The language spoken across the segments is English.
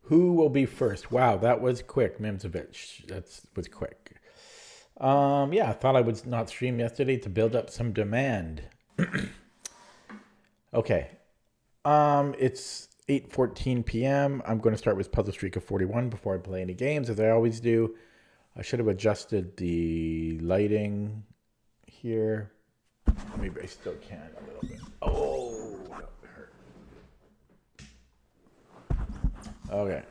Who will be first? Wow, that was quick, Mimsovich. That was quick. Yeah, I thought I would not stream yesterday to build up some demand. Okay. It's 8:14 p.m. I'm going to start with Puzzle Streak of 41 before I play any games, as I always do. I should have adjusted the lighting here. Maybe I still can a little bit. Oh, that hurt. Okay.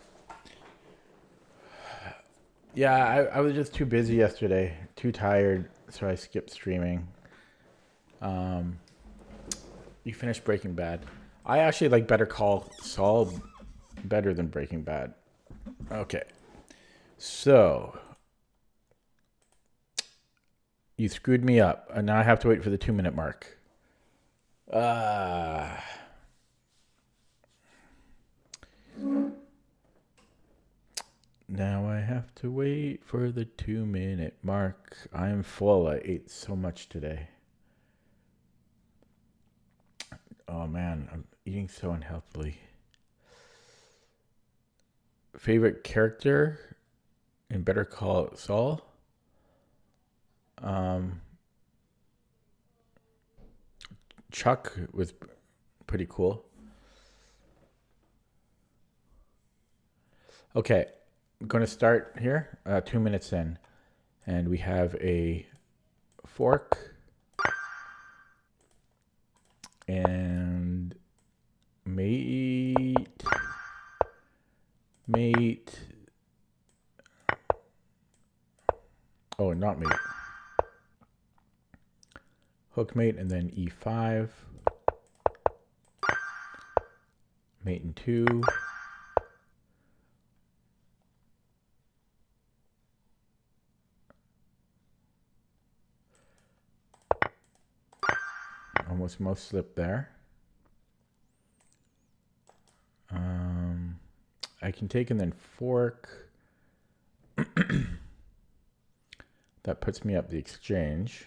Yeah, I was just too busy yesterday, too tired, so I skipped streaming. Um, you finished Breaking Bad. I actually like Better Call Saul better than Breaking Bad. Okay, so you screwed me up, and now I have to wait for the 2 minute mark. Uh, Now I have to wait for the 2 minute mark. I'm full. I ate so much today. Oh man, I'm eating so unhealthily. Favorite character in Better Call Saul? Um, Chuck was pretty cool. Okay, I'm going to start here. 2 minutes in. And we have a fork and mate. Oh, not mate. Hook mate and then E5. Mate and 2. Almost most slip there. I can take and then fork. That puts me up the exchange.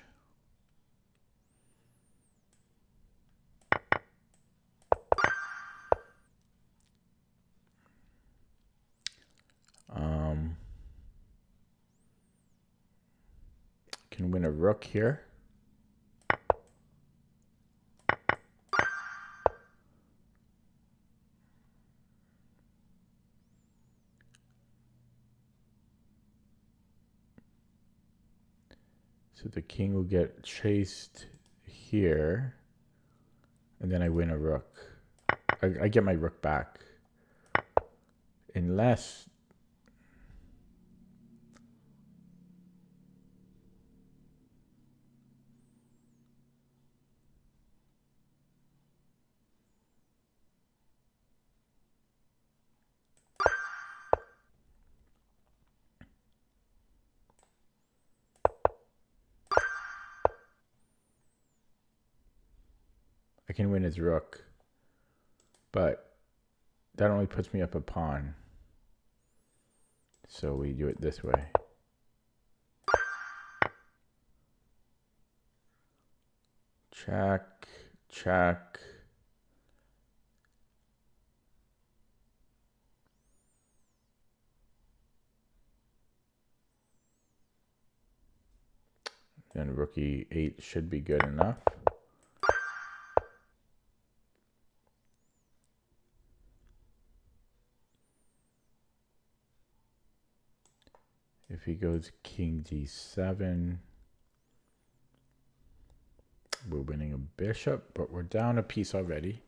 Can win a rook here. So the king will get chased here, and then I win a rook. I get my rook back. Unless... I can win his rook, but that only puts me up a pawn. So we do it this way. Check, check. Then rook e8 should be good enough. If he goes king d7, we're winning a bishop, but we're down a piece already.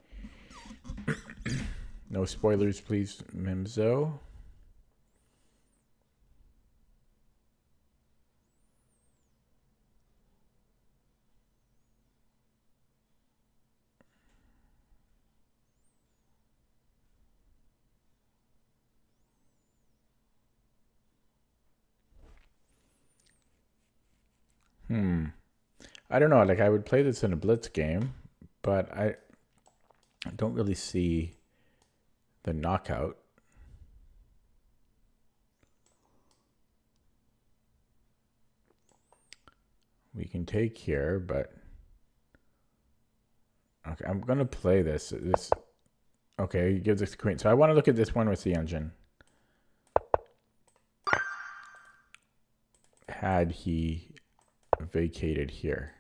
No spoilers, please, Mimzo. I don't know. Like, I would play this in a blitz game, but I don't really see the knockout. We can take here, but okay, I'm gonna play this. Okay, he gives us the queen. So I want to look at this one with the engine. had he vacated here.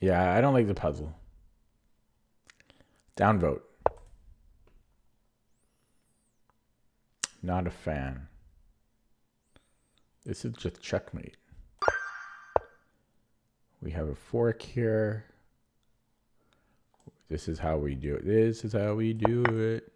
Yeah, I don't like the puzzle. Downvote. Not a fan. This is just checkmate. We have a fork here. This is how we do it. This is how we do it.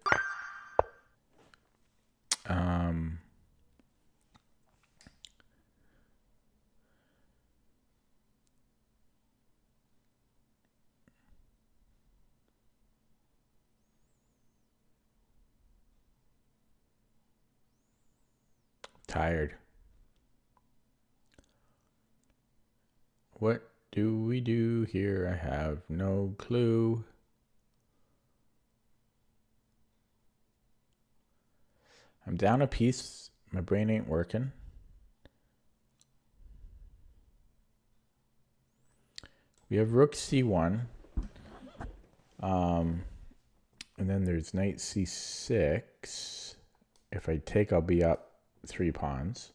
Tired. What do we do here? I have no clue. I'm down a piece. My brain ain't working. We have rook c1. And then there's knight c6. If I take, I'll be up 3 pawns.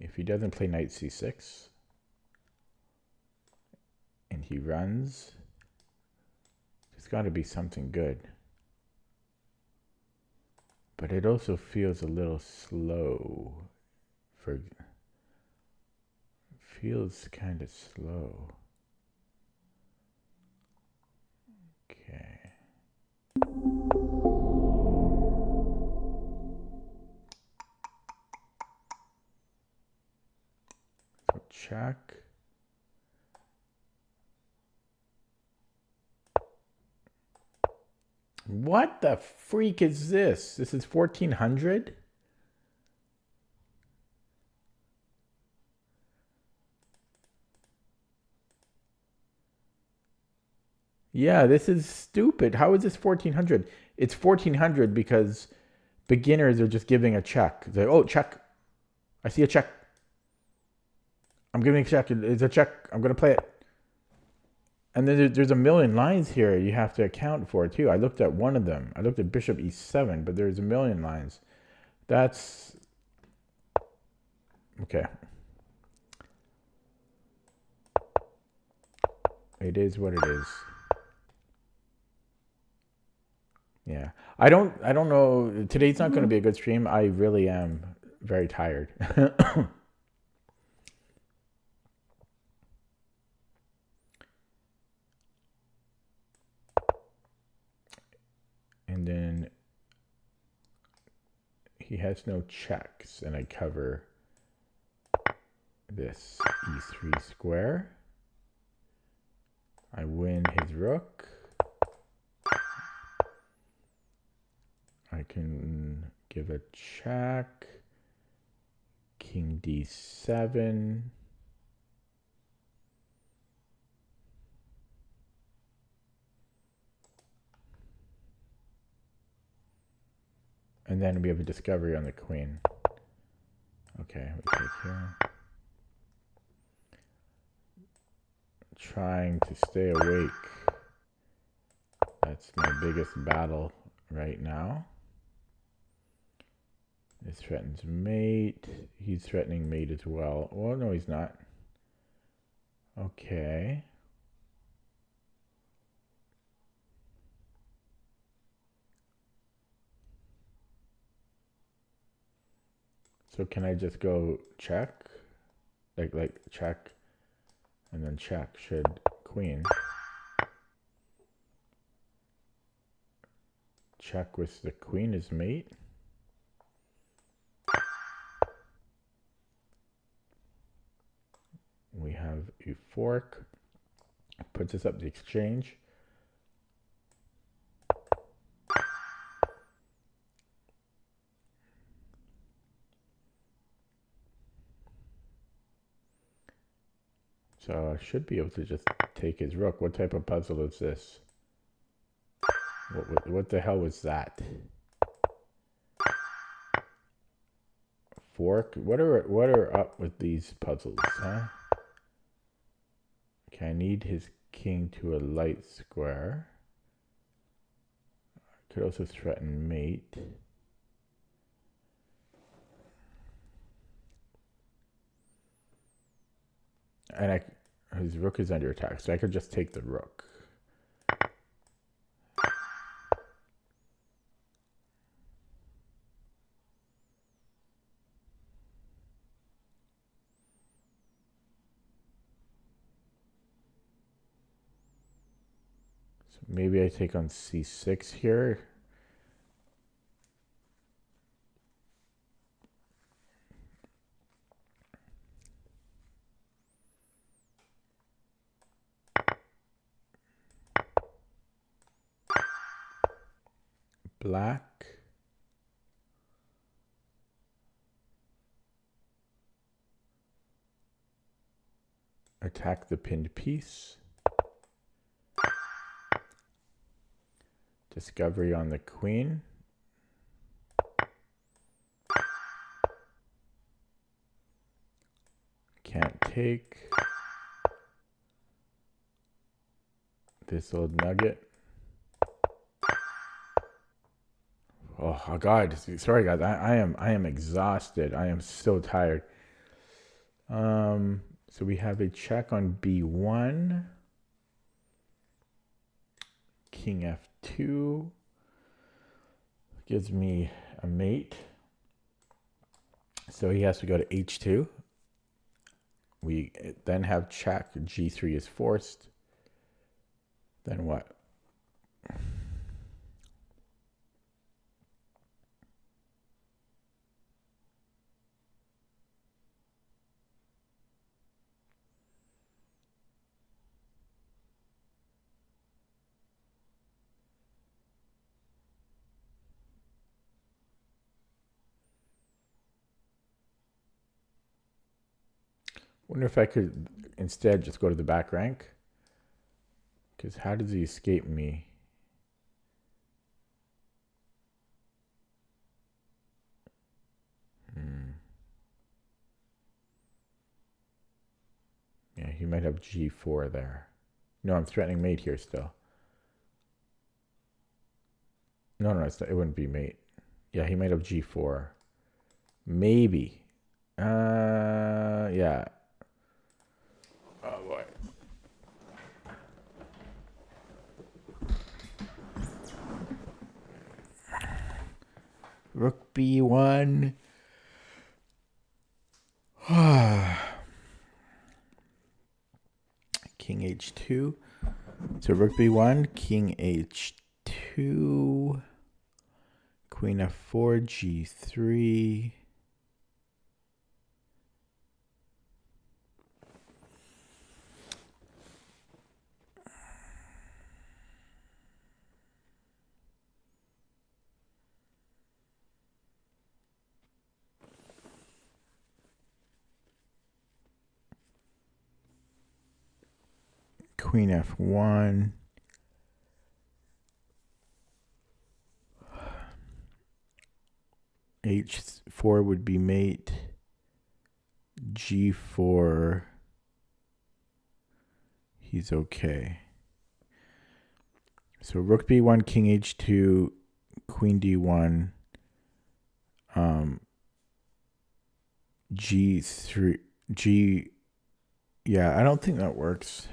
If he doesn't play knight c6 and he runs, there's got to be something good. But it also feels a little slow. Feels kind of slow. Okay. So check. What the freak is this? This is 1400? Yeah, this is stupid. How is this 1400? It's 1400 because beginners are just giving a check. They're, oh, check. I see a check. I'm giving a check. It's a check. I'm going to play it. And then there's a million lines here you have to account for, too. I looked at one of them. I looked at bishop e7, but there's a million lines. That's... Okay. It is what it is. Yeah. I don't know. Today's not going to be a good stream. I really am very tired. And then he has no checks, and I cover this e3 square. I win his rook. I can give a check. King d7. And then we have a discovery on the queen. Okay, we take here. Trying to stay awake. That's my biggest battle right now. This threatens mate. He's threatening mate as well. Well, no, he's not. Okay. So can I just go check? Like check and then check. Should queen. Check with the queen as mate. We have a fork. Puts us up the exchange. So I should be able to just take his rook. What type of puzzle is this? What the hell was that? Fork? What are up with these puzzles, huh? Okay, I need his king to a light square. Could also threaten mate. And his rook is under attack, so I could just take the rook. So maybe I take on c6 here. Black. Attack the pinned piece. Discovery on the queen. Can't take. This old nugget. Oh God! Sorry, guys. I am exhausted. I am so tired. So we have a check on b1. King f2 gives me a mate. So he has to go to h2. We then have check. g3 is forced. Then what? Wonder if I could instead just go to the back rank. Because how does he escape me? Yeah, he might have g4 there. No, I'm threatening mate here still. No, it wouldn't be mate. Yeah, he might have g4. Maybe. Yeah. Oh boy. Rook b1. King h2. So rook b1, king h2, queen f4, g3. Queen f1. h4 would be mate. g4. He's okay. So rook b1, king h2, queen d1, g3, g. Yeah, I don't think that works.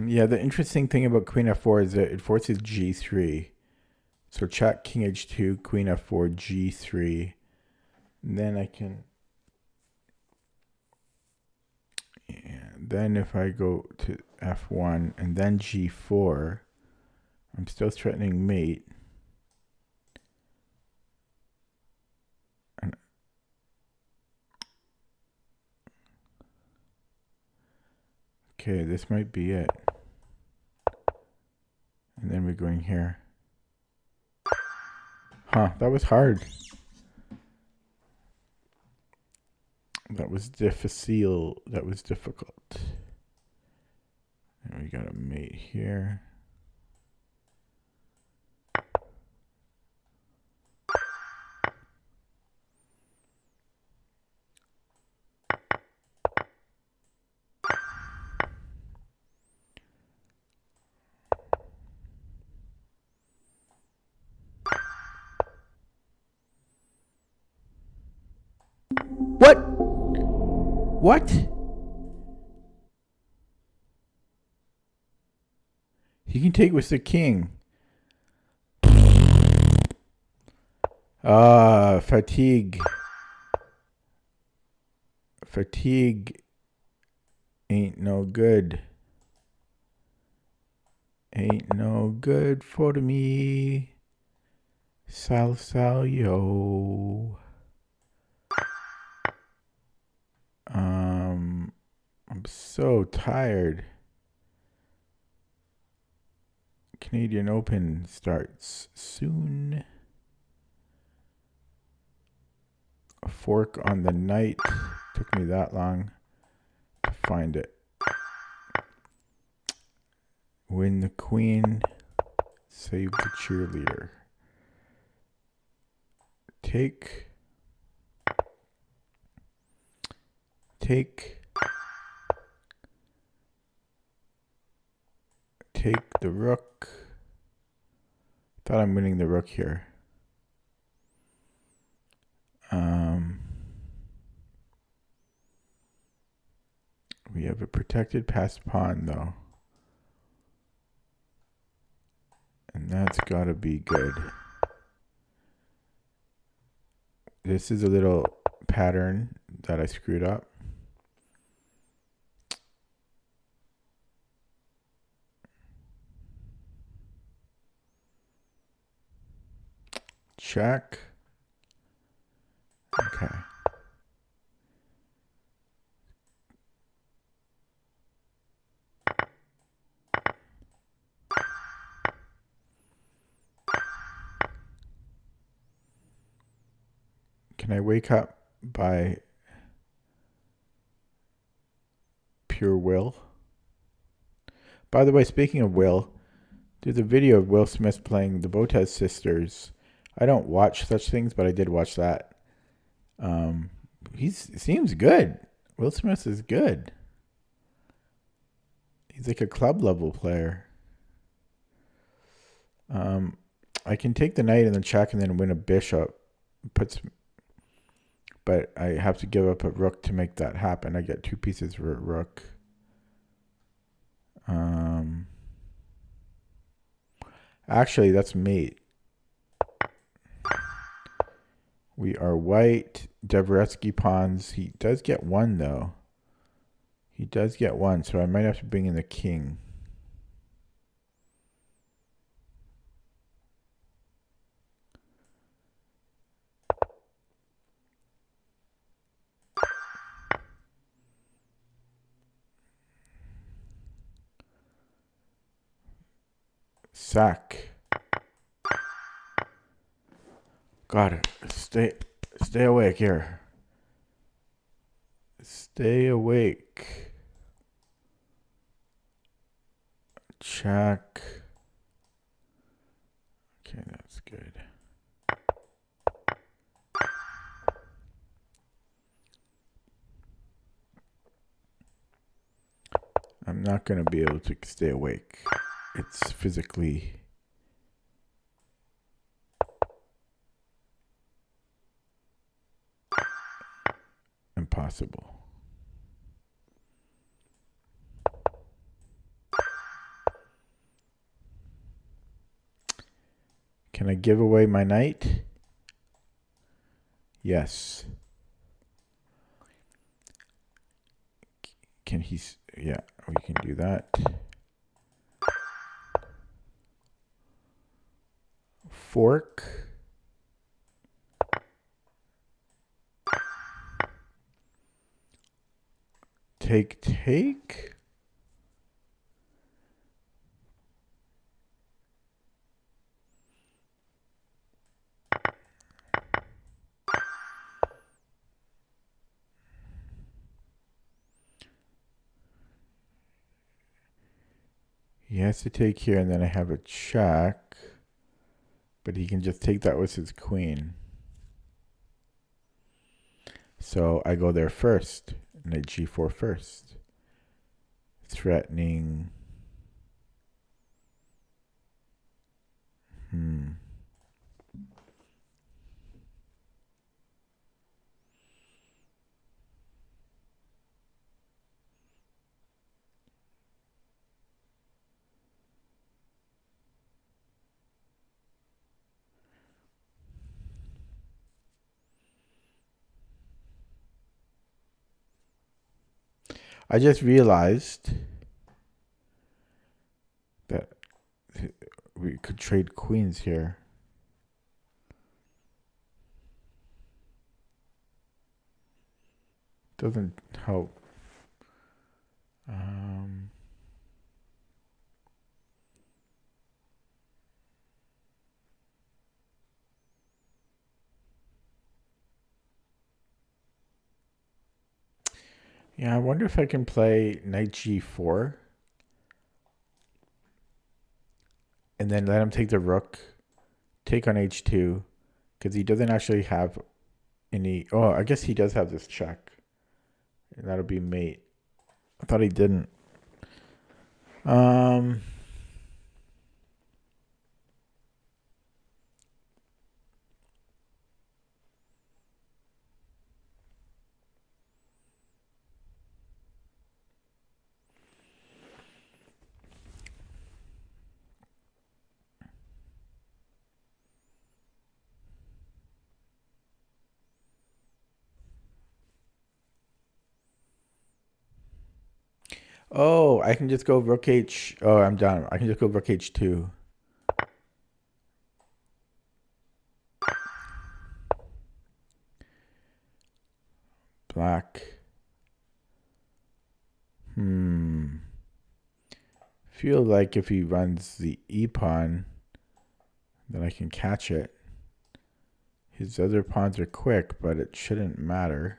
Yeah, the interesting thing about queen f4 is that it forces g3. So check king h2, queen f4, g3. And then I can... Yeah, then if I go to f1 and then g4, I'm still threatening mate. And Okay, this might be it. And then we're going here. Huh, that was hard. That was difficile. That was difficult. And we got a mate here. What? What? He can take with the king. Fatigue. Fatigue ain't no good. Ain't no good for me. Sal yo. I'm so tired. Canadian Open starts soon. A fork on the night. Took me that long to find it. Win the queen. Save the cheerleader. Take the rook. Thought I'm winning the rook here. We have a protected passed pawn though. And that's gotta be good. This is a little pattern that I screwed up. Check. Okay. Can I wake up by pure will? By the way, speaking of Will, there's a video of Will Smith playing the Botez Sisters. I don't watch such things, but I did watch that. He seems good. Will Smith is good. He's like a club level player. I can take the knight and then check and then win a bishop. But I have to give up a rook to make that happen. I get 2 pieces for a rook. Actually, that's mate. We are white. Dvoretsky pawns. He does get 1 though. He does get 1, so I might have to bring in the king. Sack. Got it. Stay awake here. Stay awake. Check. Okay, that's good. I'm not going to be able to stay awake. It's physically impossible. Can I give away my knight? Yes. Can he? Yeah, we can do that. Fork. Take. He has to take here, and then I have a check. But he can just take that with his queen. So I go there first. Knight g4 first. Threatening. I just realized that we could trade queens here. Doesn't help. Yeah, I wonder if I can play knight g4 and then let him take the rook, take on h2, because he doesn't actually have any. Oh, I guess he does have this check. And that'll be mate. I thought he didn't. Oh, I can just go rook h. Oh, I'm done. I can just go rook h2. Black. Feel like if he runs the e pawn, then I can catch it. His other pawns are quick, but it shouldn't matter.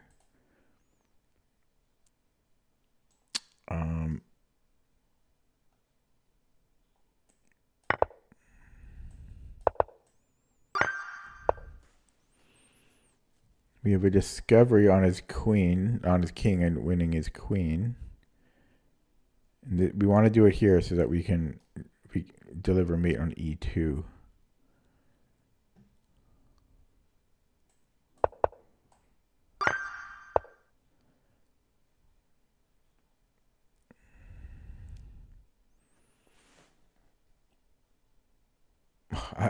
We have a discovery on his queen, on his king, and winning his queen. And we want to do it here so that we can deliver mate on e2.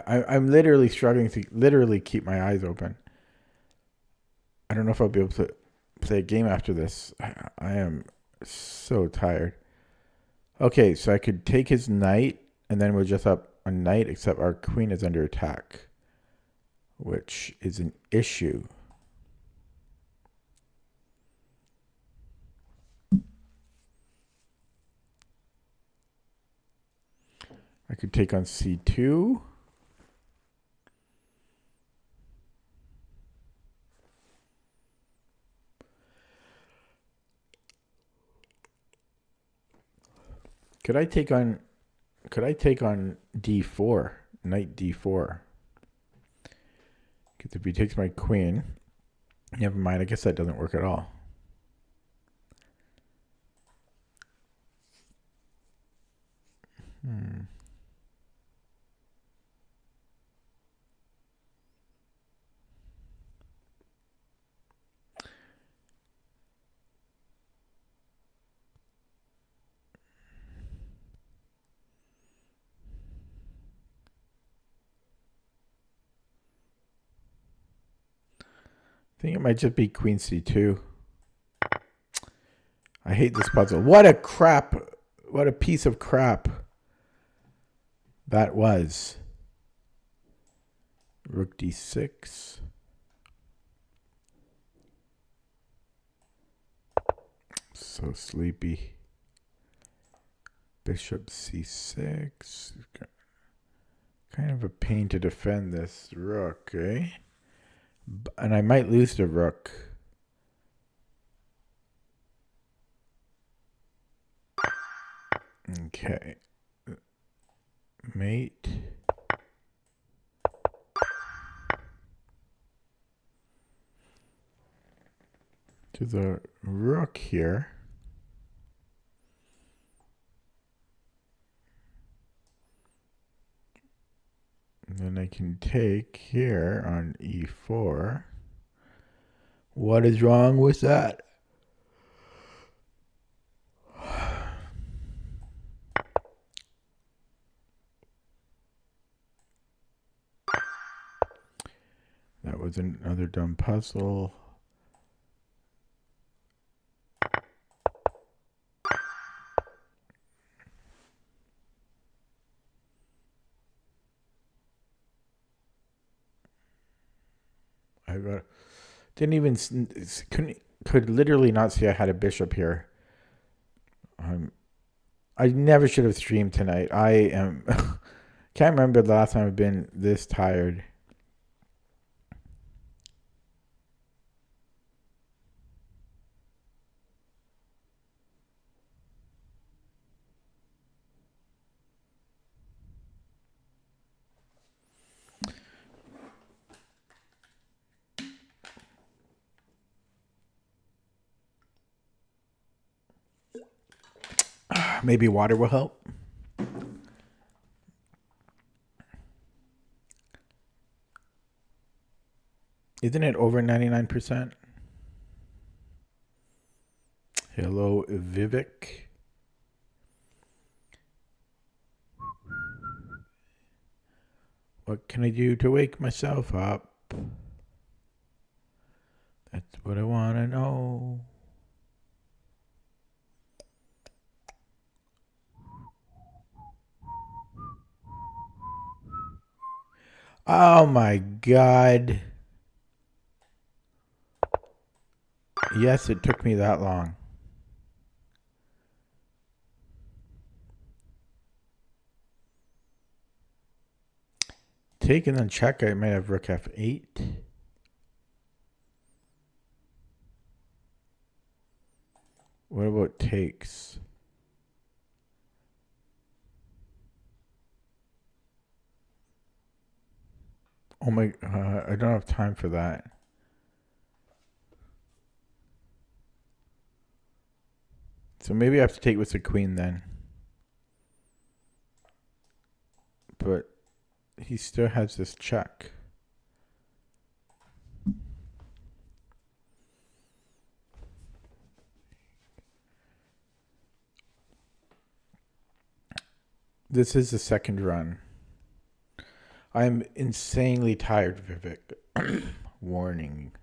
I'm literally struggling to literally keep my eyes open. I don't know if I'll be able to play a game after this. I am so tired. Okay, so I could take his knight, and then we're just up a knight, except our queen is under attack, which is an issue. I could take on c2. Could I take on d4, knight d4? Because if he takes my queen, never mind, I guess that doesn't work at all. I think it might just be queen c2. I hate this puzzle. What a crap. What a piece of crap that was. Rook d6. So sleepy. Bishop c6. Kind of a pain to defend this rook, eh? And I might lose the rook. Okay. mate to the rook here. And then I can take here on e4. What is wrong with that? That was another dumb puzzle. Didn't even could literally not see I had a bishop here. I never should have streamed tonight. I am can't remember the last time I've been this tired. Maybe water will help. Isn't it over 99%? Hello, Vivek. What can I do to wake myself up? That's what I want to know. Oh my God. Yes, it took me that long. Take and then check. I might have rook f8. What about takes? Oh my, I don't have time for that. So maybe I have to take with the queen then. But he still has this check. This is the second run. I'm insanely tired, Vivek. Warning.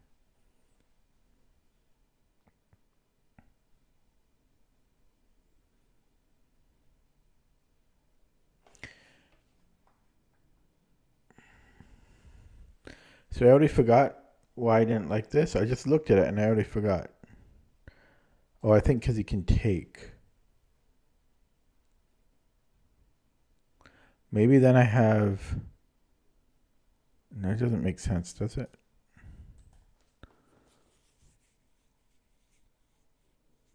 So I already forgot why I didn't like this. I just looked at it and I already forgot. Oh, I think because he can take. Maybe then I have... No, it doesn't make sense, does it?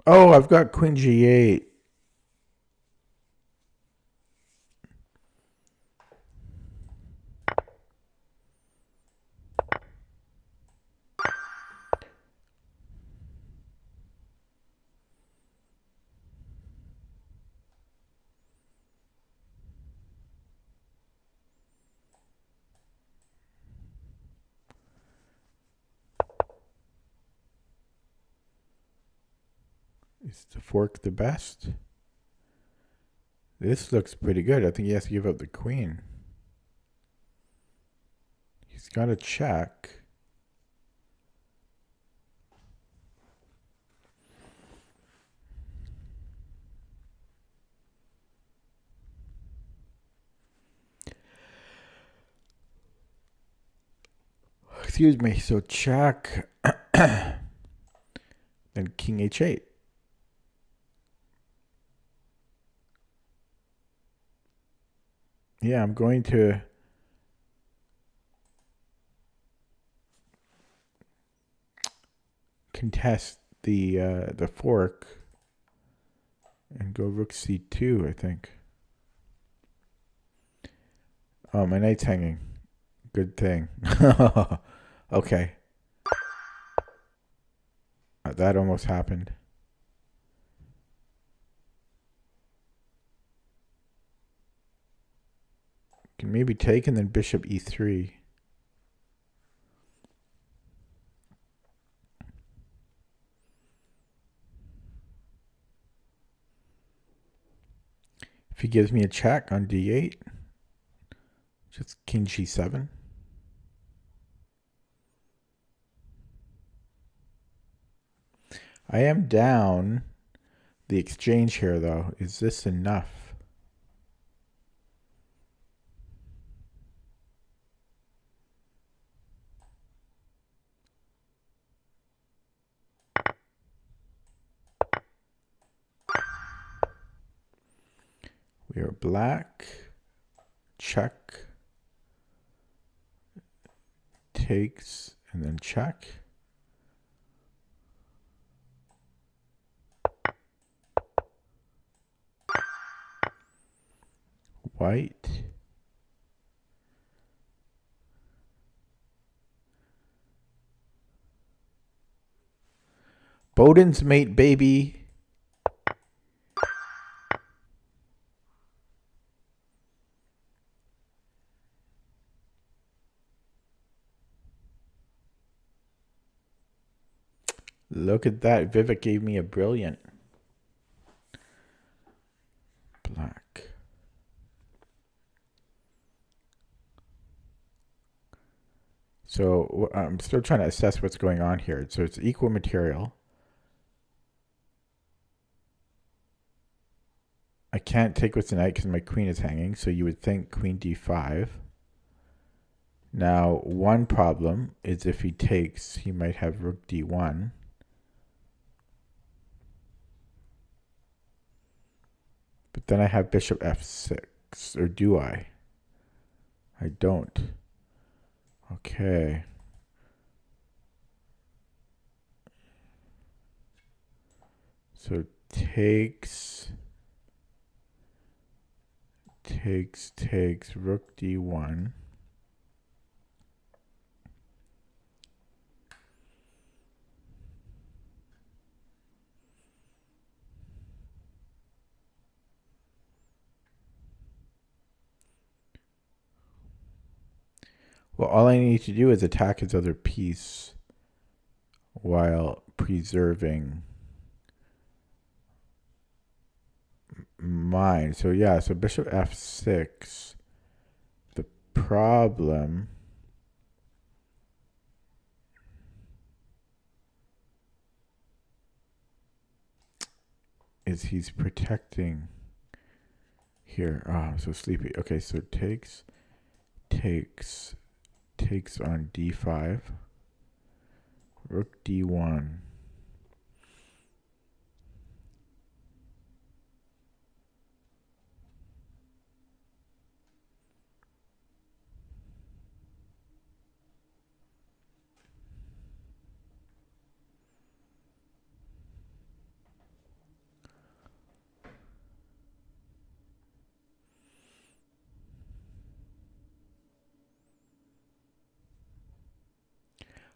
Oh, I've got queen g8. Is the fork the best? This looks pretty good. I think he has to give up the queen. He's got a check. Excuse me. So check. Then king h8. Yeah, I'm going to contest the fork and go rook c2, I think. Oh, my knight's hanging. Good thing. Okay. That almost happened. Can maybe take and then bishop e3. If he gives me a check on d8, just king g7. I am down the exchange here, though. Is this enough? We are black. Check. Takes and then check. White. Bowden's mate, baby. Look at that. Vivek gave me a brilliant. Black. So I'm still trying to assess what's going on here. So it's equal material. I can't take with the knight because my queen is hanging. So you would think queen d5. Now, one problem is if he takes, he might have rook d1. But then I have bishop f6. Or do I? I don't. Okay. So takes, rook d1. Well, all I need to do is attack his other piece while preserving mine. So yeah, so bishop f6. The problem is he's protecting here. Oh, I'm so sleepy. Okay, so takes on d5. Rook d1.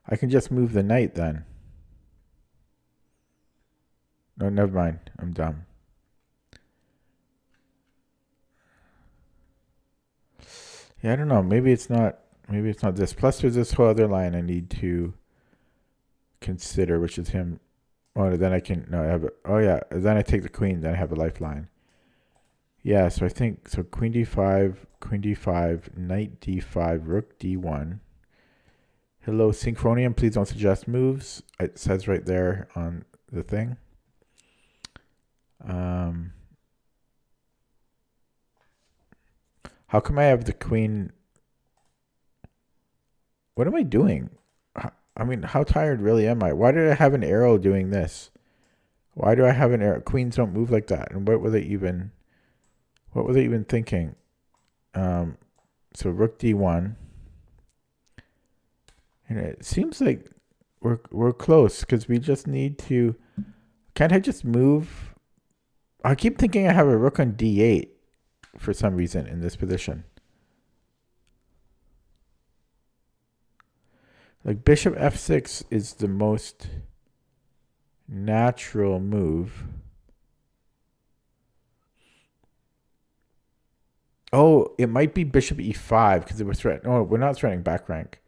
I can just move the knight then. No, never mind. I'm dumb. Yeah, I don't know. Maybe it's not this. Plus there's this whole other line I need to consider, which is him. Oh, then I can no, I have oh yeah, then I take the queen, then I have a lifeline. Yeah, so I think so queen d5, knight d5, rook d1. Hello, Synchronium. Please don't suggest moves. It says right there on the thing. How come I have the queen? What am I doing? I mean, how tired really am I? Why did I have an arrow doing this? Why do I have an arrow? Queens don't move like that. And what were they even thinking? So rook d1. And it seems like we're close because we just need to. Can't I just move? I keep thinking I have a rook on d8 for some reason in this position. Like bishop f6 is the most natural move. Oh, it might be bishop e5 because it was threatening. Oh, we're not threatening back rank.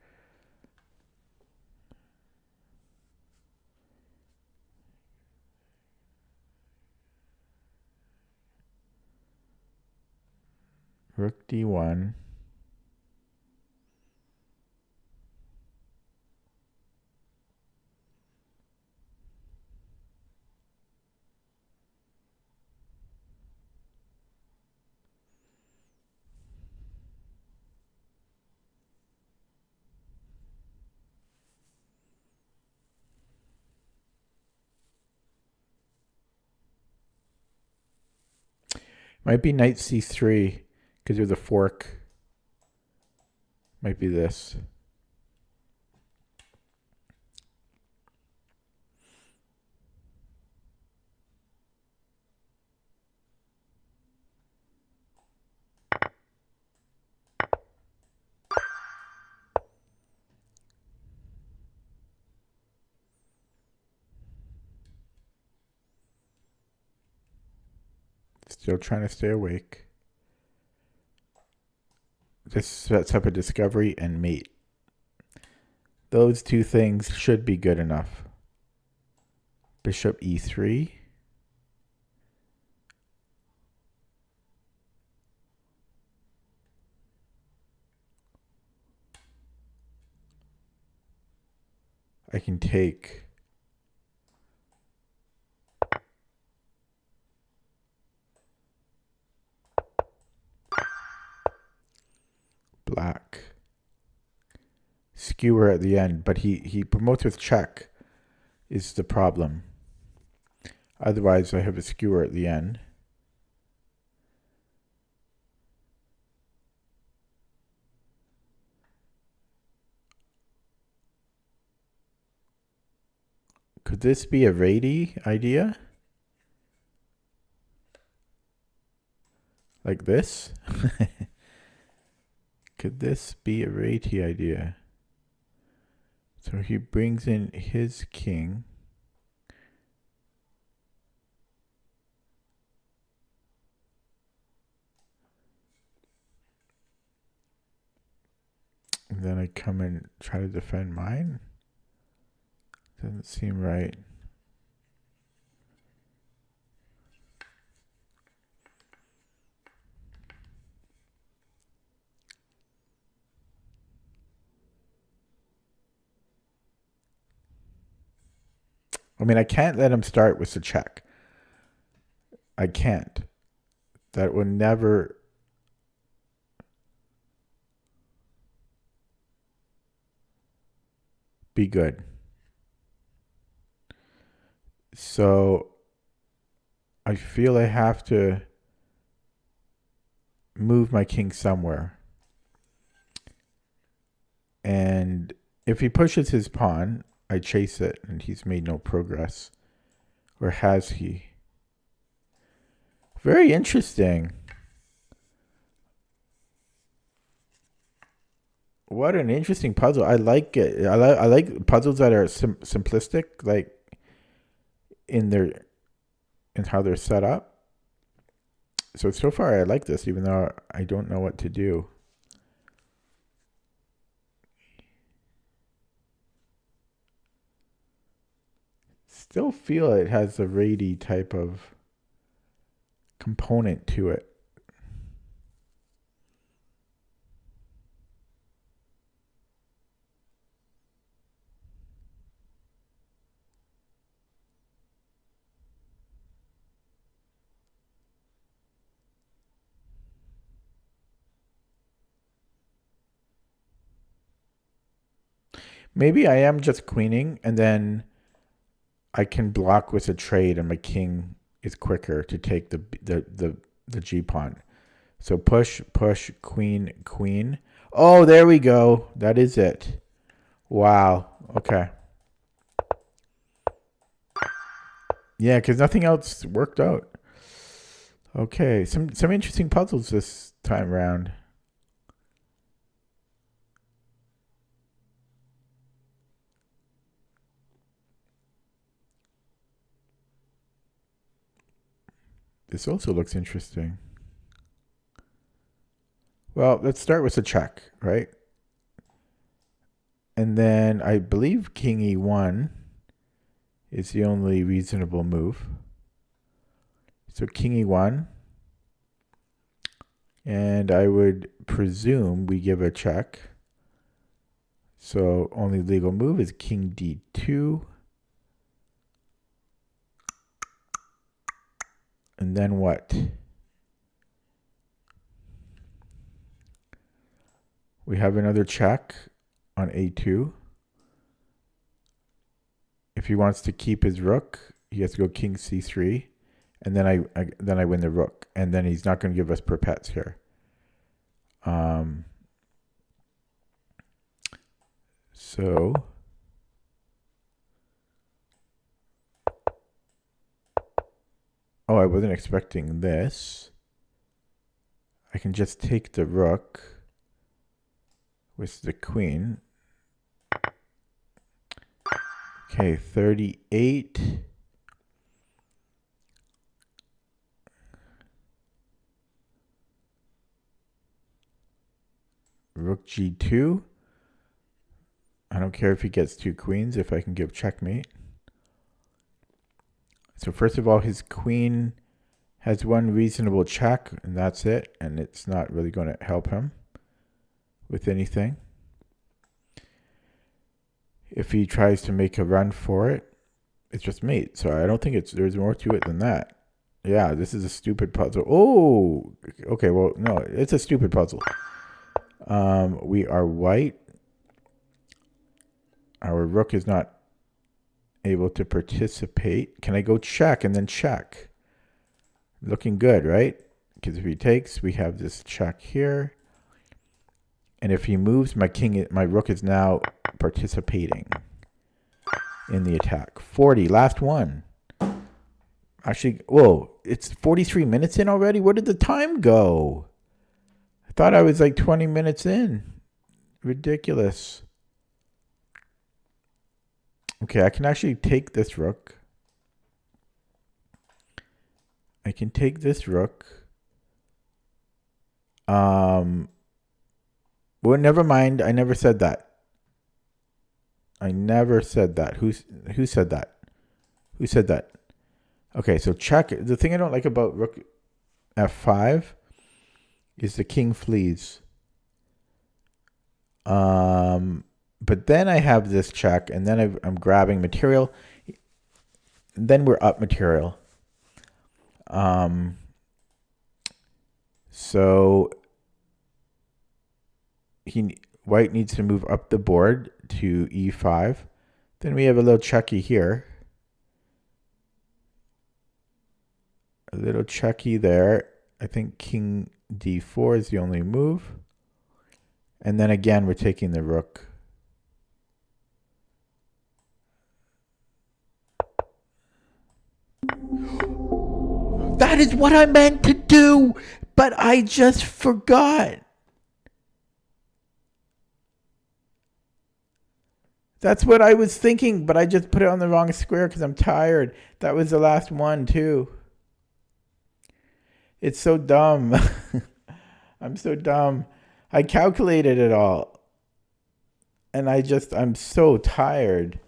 Rook d1. Might be knight c3 because there's a fork. Might be this. Still trying to stay awake. This sets up a discovery and mate. Those two things should be good enough. Bishop e3. I can take. Black. Skewer at the end, but he promotes with check is the problem. Otherwise, I have a skewer at the end. Could this be a Rady idea? Like this? Could this be a Rady idea? So he brings in his king. And then I come and try to defend mine. Doesn't seem right. I mean, I can't let him start with the check. I can't. That would never be good. So I feel I have to move my king somewhere. And if he pushes his pawn, I chase it, and he's made no progress. Or has he? Very interesting. What an interesting puzzle. I like it. I like puzzles that are simplistic, like in how they're set up. So far I like this, even though I don't know what to do. Still feel it has a Rady type of component to it. Maybe I am just queening, and then I can block with a trade, and my king is quicker to take the G pawn. So push, queen, queen. Oh, there we go. That is it. Wow. Okay. Yeah, because nothing else worked out. Okay, some interesting puzzles this time around. This also looks interesting. Well, let's start with a check, right? And then I believe king e1 is the only reasonable move. So king e1. And I would presume we give a check. So only legal move is king d2. And then what? We have another check on a2. If he wants to keep his rook, he has to go king c3. And then I win the rook. And then he's not going to give us perpets here. So oh, I wasn't expecting this. I can just take the rook with the queen. Okay, 38. Rook g2. I don't care if he gets two queens if I can give checkmate. So first of all, his queen has one reasonable check, and that's it. And it's not really going to help him with anything. If he tries to make a run for it, it's just mate. So I don't think there's more to it than that. Yeah, this is a stupid puzzle. Oh, okay. Well, no, it's a stupid puzzle. We are white. Our rook is not able to participate. Can I go check and then check? Looking good, right? Because if he takes, we have this check here. And if he moves, my rook is now participating in the attack. 40, last one. Actually, whoa, it's 43 minutes in already? Where did the time go? I thought I was like 20 minutes in. Ridiculous. Okay, I can actually take this rook. I can take this rook. Well, never mind. I never said that. I never said that. Who said that? Who said that? Okay, so check. The thing I don't like about rook f5 is the king flees. But then I have this check, and then I'm grabbing material. Then we're up material. So white needs to move up the board to e5. Then we have a little checky here. A little checky there. I think king d4 is the only move. And then again, we're taking the rook. That is what I meant to do, but I just forgot. That's what I was thinking, but I just put it on the wrong square because I'm tired. That was the last one, too. It's so dumb. I'm so dumb. I calculated it all. And I'm so tired.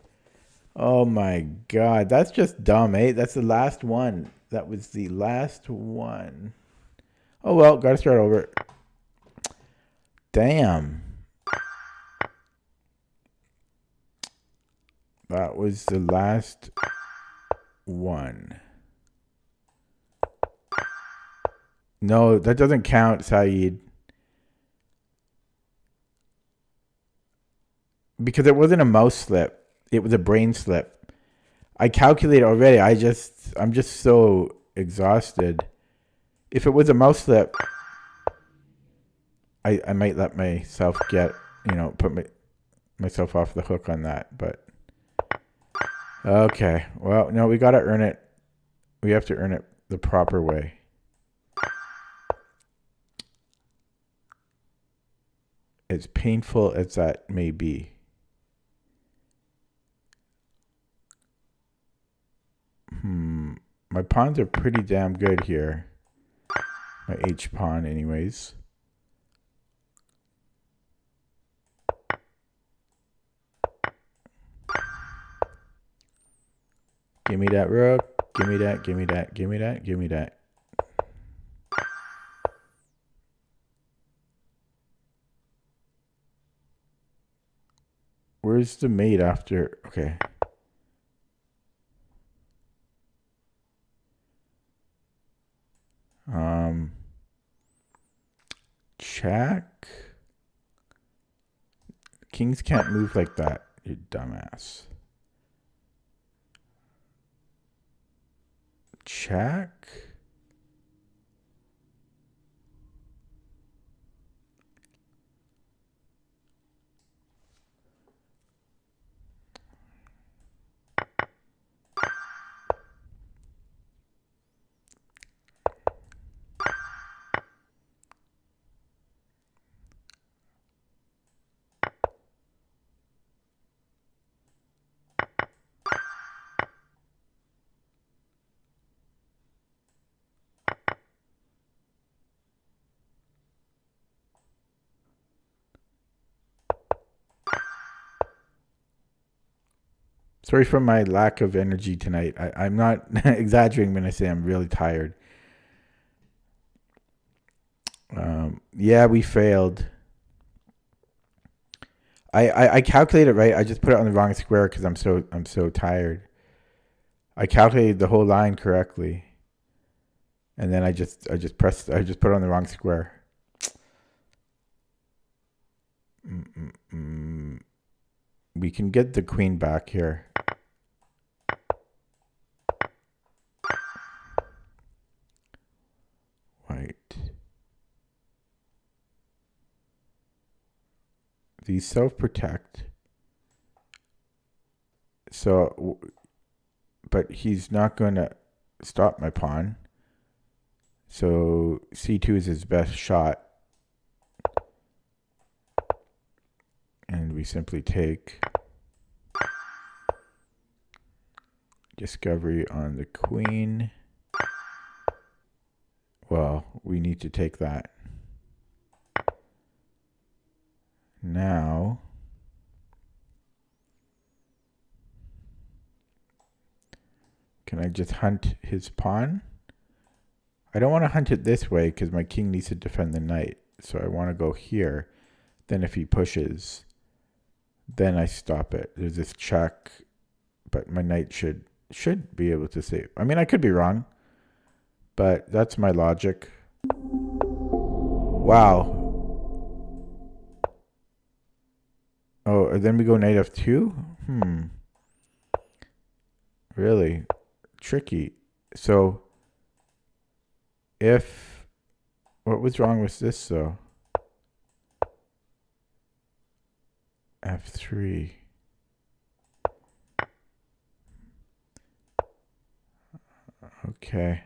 Oh my God. That's just dumb, eh? That's the last one. That was the last one. Oh well, gotta start over. Damn. That was the last one. No, that doesn't count, Saeed. Because it wasn't a mouse slip. It was a brain slip. I calculated already. I'm just so exhausted. If it was a mouse slip, I might let myself put myself off the hook on that. But okay. Well, no, we got to earn it. We have to earn it the proper way. As painful as that may be. My pawns are pretty damn good here. My H pawn anyways. Give me that rook. Give me that, give me that, give me that, give me that. Where's the mate after? Okay. Check. Kings can't move like that, you dumbass. Check. Sorry for my lack of energy tonight. I'm not exaggerating when I say I'm really tired. Yeah, we failed. I calculated right. I just put it on the wrong square because I'm so tired. I calculated the whole line correctly, and then I just put it on the wrong square. We can get the queen back here. White. These self-protect. So, but he's not going to stop my pawn. So c2 is his best shot. And we simply take discovery on the queen. Well, we need to take that. Now, can I just hunt his pawn? I don't want to hunt it this way because my king needs to defend the knight. So I want to go here. Then if he pushes, then I stop it. There's this check, but my knight should be able to save. I mean, I could be wrong, but that's my logic. Wow. Oh, and then we go knight f2? Really tricky. So what was wrong with this though? f3. Okay.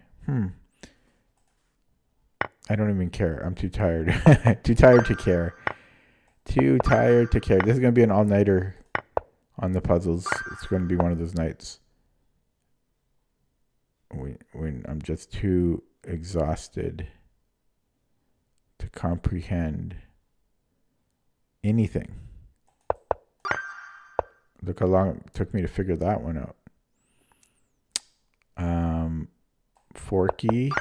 I don't even care. I'm too tired. Too tired to care. Too tired to care. This is going to be an all-nighter on the puzzles. It's going to be one of those nights when I'm just too exhausted to comprehend anything. Look how long it took me to figure that one out. Forky.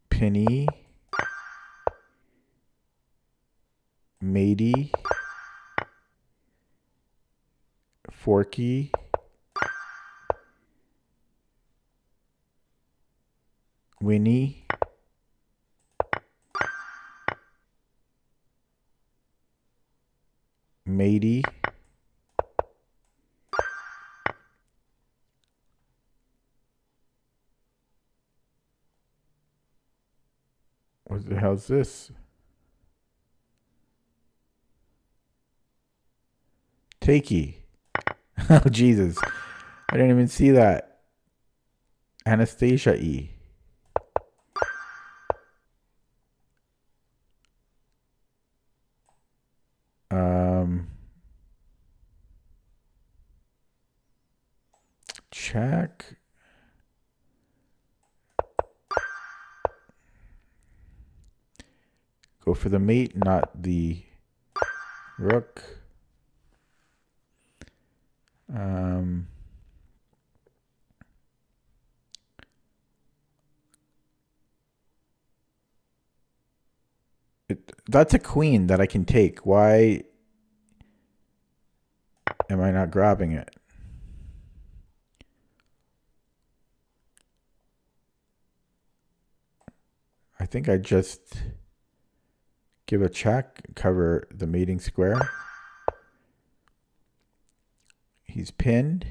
Penny. Matey. Forky. Winnie. Matey. What the hell's this? Takey. Oh, Jesus. I didn't even see that. Anastasia E. check. Go for the mate, not the rook. That's a queen that I can take. Why am I not grabbing it? I think I just give a check, cover the mating square. He's pinned.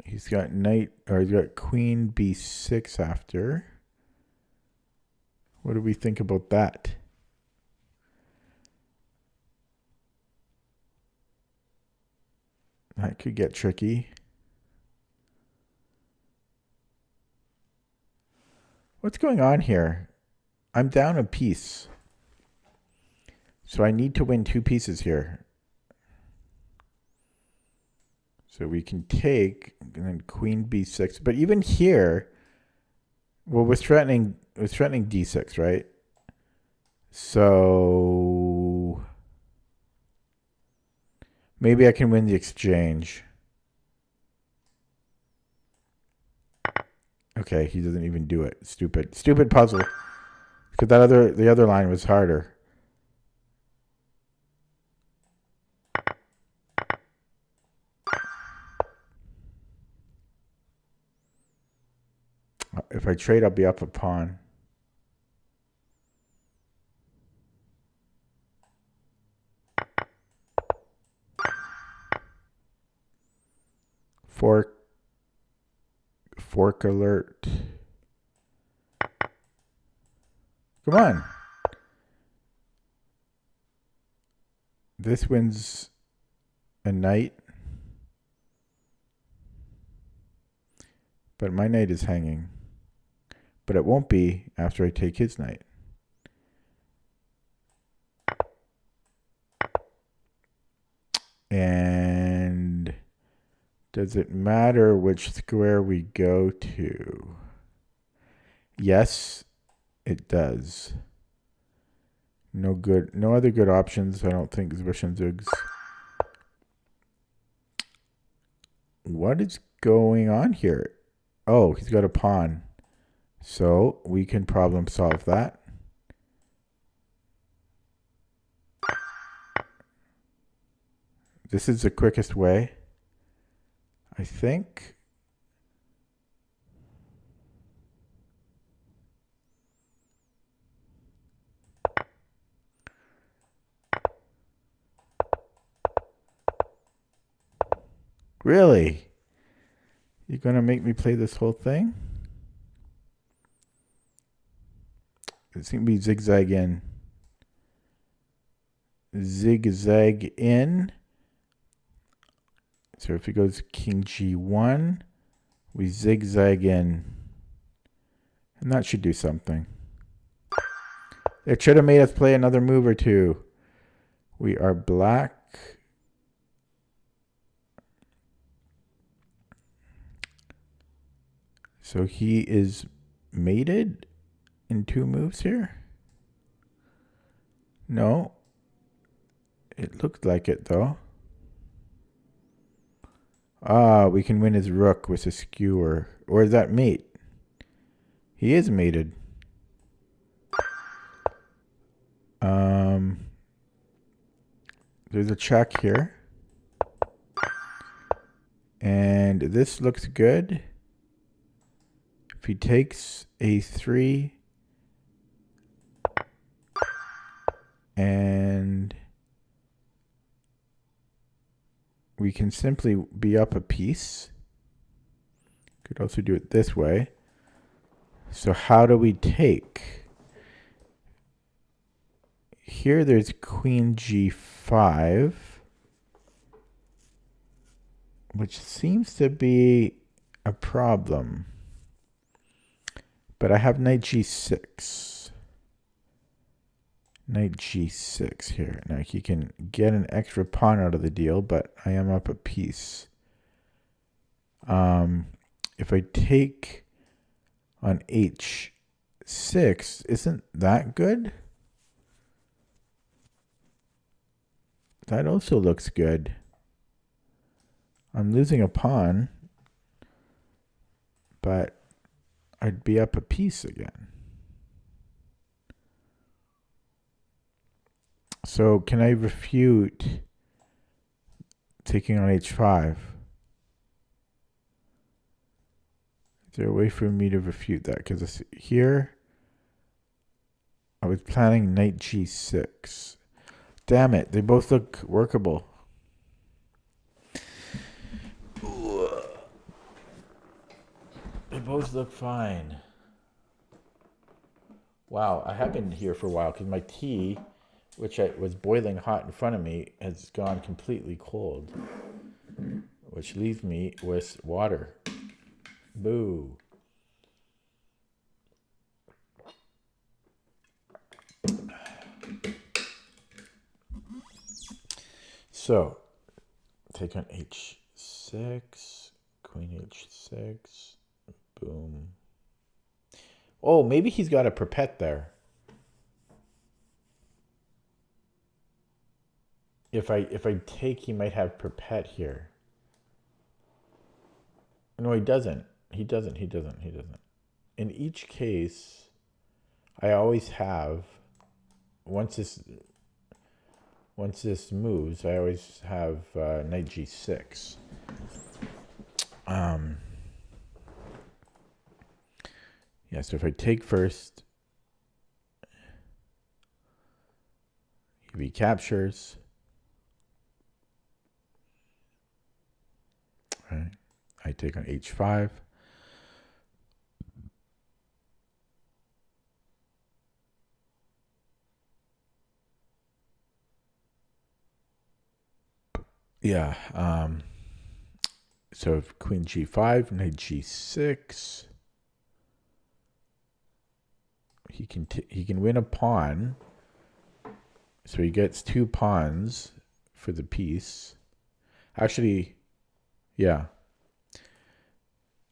He's got knight, or he's got queen b6 after. What do we think about that? That could get tricky. What's going on here? I'm down a piece. So I need to win 2 pieces here. So we can take and then queen b6. But even here, well, we're threatening d6, right? So maybe I can win the exchange. Okay, he doesn't even do it. Stupid puzzle. Because the other line was harder. If I trade, I'll be up a pawn. Fork alert. Come on. This wins a knight. But my knight is hanging. But it won't be after I take his knight. And does it matter which square we go to? Yes, it does. No other good options. I don't think Zwish and Zugs. What is going on here? Oh, he's got a pawn. So we can problem solve that. This is the quickest way, I think. Really? You're going to make me play this whole thing? It's going to be zigzag in. Zigzag in. So if it goes king g1, we zigzag in. And that should do something. It should have made us play another move or two. We are black. So he is mated in 2 moves here? No. It looked like it though. Ah, we can win his rook with a skewer. Or is that mate? He is mated. There's a check here. And this looks good. If he takes a3 and we can simply be up a piece. Could also do it this way. So how do we take? Here there's queen g5, which seems to be a problem. But I have knight g6. Knight g6 here. Now he can get an extra pawn out of the deal, but I am up a piece. If I take on h6, isn't that good? That also looks good. I'm losing a pawn, but I'd be up a piece again. So can I refute taking on h5? Is there a way for me to refute that? Because here, I was planning knight g6. Damn it, they both look workable. They both look fine. Wow, I have been here for a while because my tea, which was boiling hot in front of me, has gone completely cold, which leaves me with water. Boo. So, take on h6, queen h6, boom. Oh, maybe he's got a perpet there. If I take, he might have perpet here. No, he doesn't. He doesn't. In each case, I always have, once this moves, I always have knight g6. Yeah, so if I take first, he recaptures. Right. I take on h5. Yeah. So if queen g5, knight g6, he can win a pawn. So he gets 2 pawns for the piece. Actually, yeah.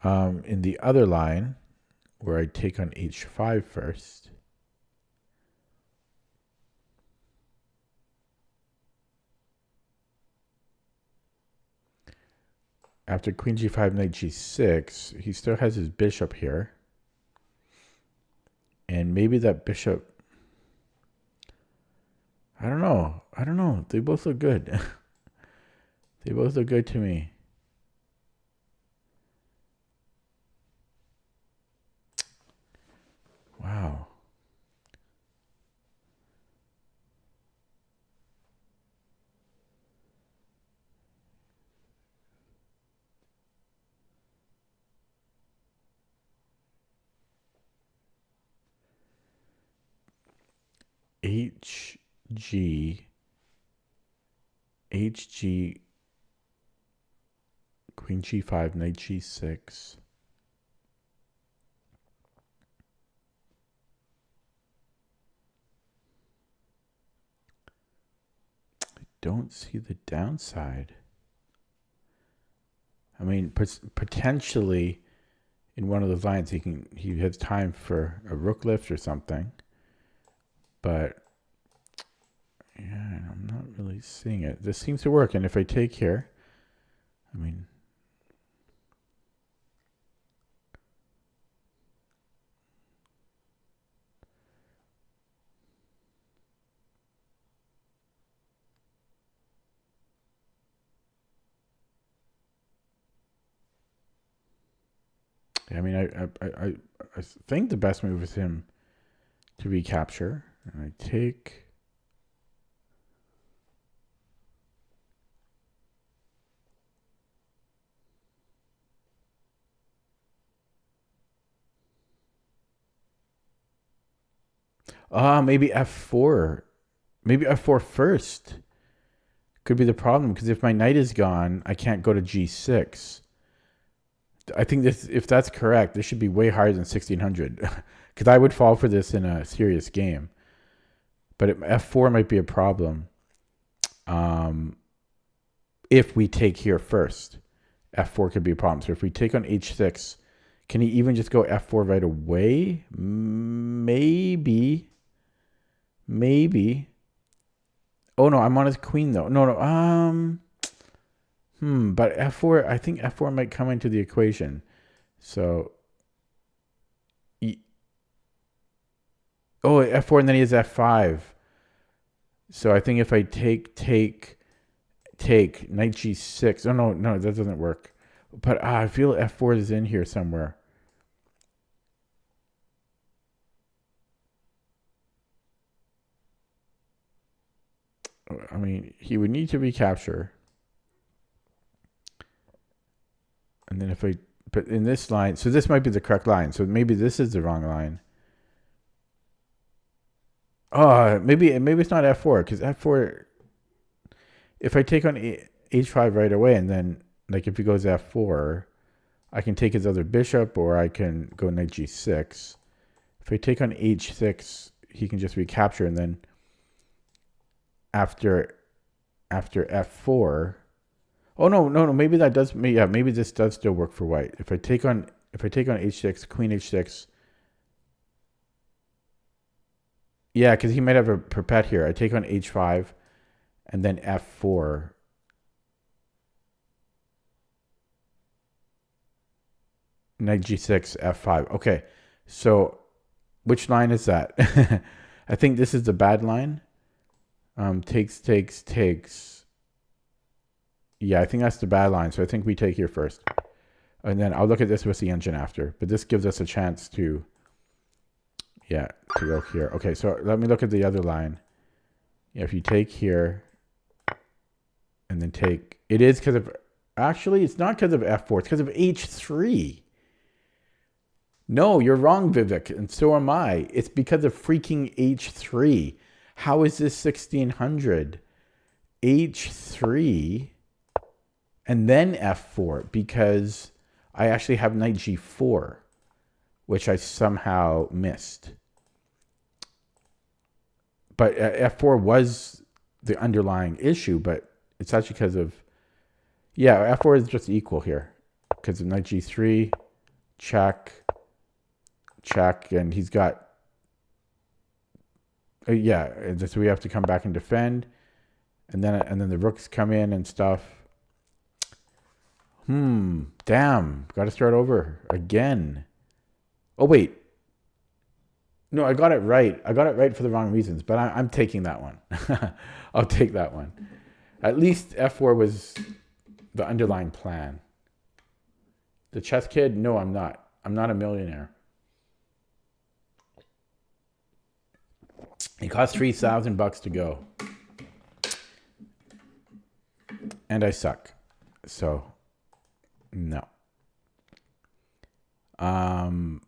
In the other line, where I take on h5 first, after queen g5, knight g6, he still has his bishop here. And maybe that bishop, I don't know. They both look good. They both look good to me. Wow. HG, queen g5, knight g6. I don't see the downside. I mean, potentially in one of those lines he has time for a rook lift or something. But yeah, I'm not really seeing it. This seems to work, and if I take here, I mean, I think the best move is him to recapture, and I take. Maybe f4. Maybe f4 first. Could be the problem, because if my knight is gone, I can't go to g6. I think this, if that's correct, this should be way higher than 1600. Because I would fall for this in a serious game. But f4 might be a problem if we take here first. F4 could be a problem. So if we take on h6, can he even just go f4 right away? Maybe. Oh no, I'm on his queen though. No. But f4, I think f4 might come into the equation. So f4 and then he has f5. So I think if I take knight g6. Oh no, that doesn't work. But I feel f4 is in here somewhere. I mean, he would need to recapture. And then but in this line, so this might be the correct line. So maybe this is the wrong line. Oh, maybe it's not f4, because f4, if I take on h5 right away, and then like if he goes f4, I can take his other bishop, or I can go knight g6. If I take on h6, he can just recapture, and then after f4, oh no, maybe that does. Yeah, maybe this does still work for white. If I take on h6, queen h6. Yeah, because he might have a perpet here. I take on h5, and then f4. Knight g6, f5. Okay, so which line is that? I think this is the bad line. Takes. Yeah, I think that's the bad line. So I think we take here first. And then I'll look at this with the engine after. But this gives us a chance to go here. Okay, so let me look at the other line. Yeah, if you take here and then take, it is because of, actually, it's not because of f4. It's because of h3. No, you're wrong, Vivek, and so am I. It's because of freaking h3. How is this 1600? h3 and then f4, because I actually have knight g4, which I somehow missed. But f4 was the underlying issue, but it's actually because of, yeah, f4 is just equal here because of knight g3, check, and he's got, so we have to come back and defend, and then the rooks come in and stuff. Damn, got to start over again. Oh wait, no, I got it right. I got it right for the wrong reasons, but I'm taking that one. I'll take that one. At least f4 was the underlying plan. The chess kid? No, I'm not. I'm not a millionaire. It cost $3,000 to go. And I suck. So, no. I'm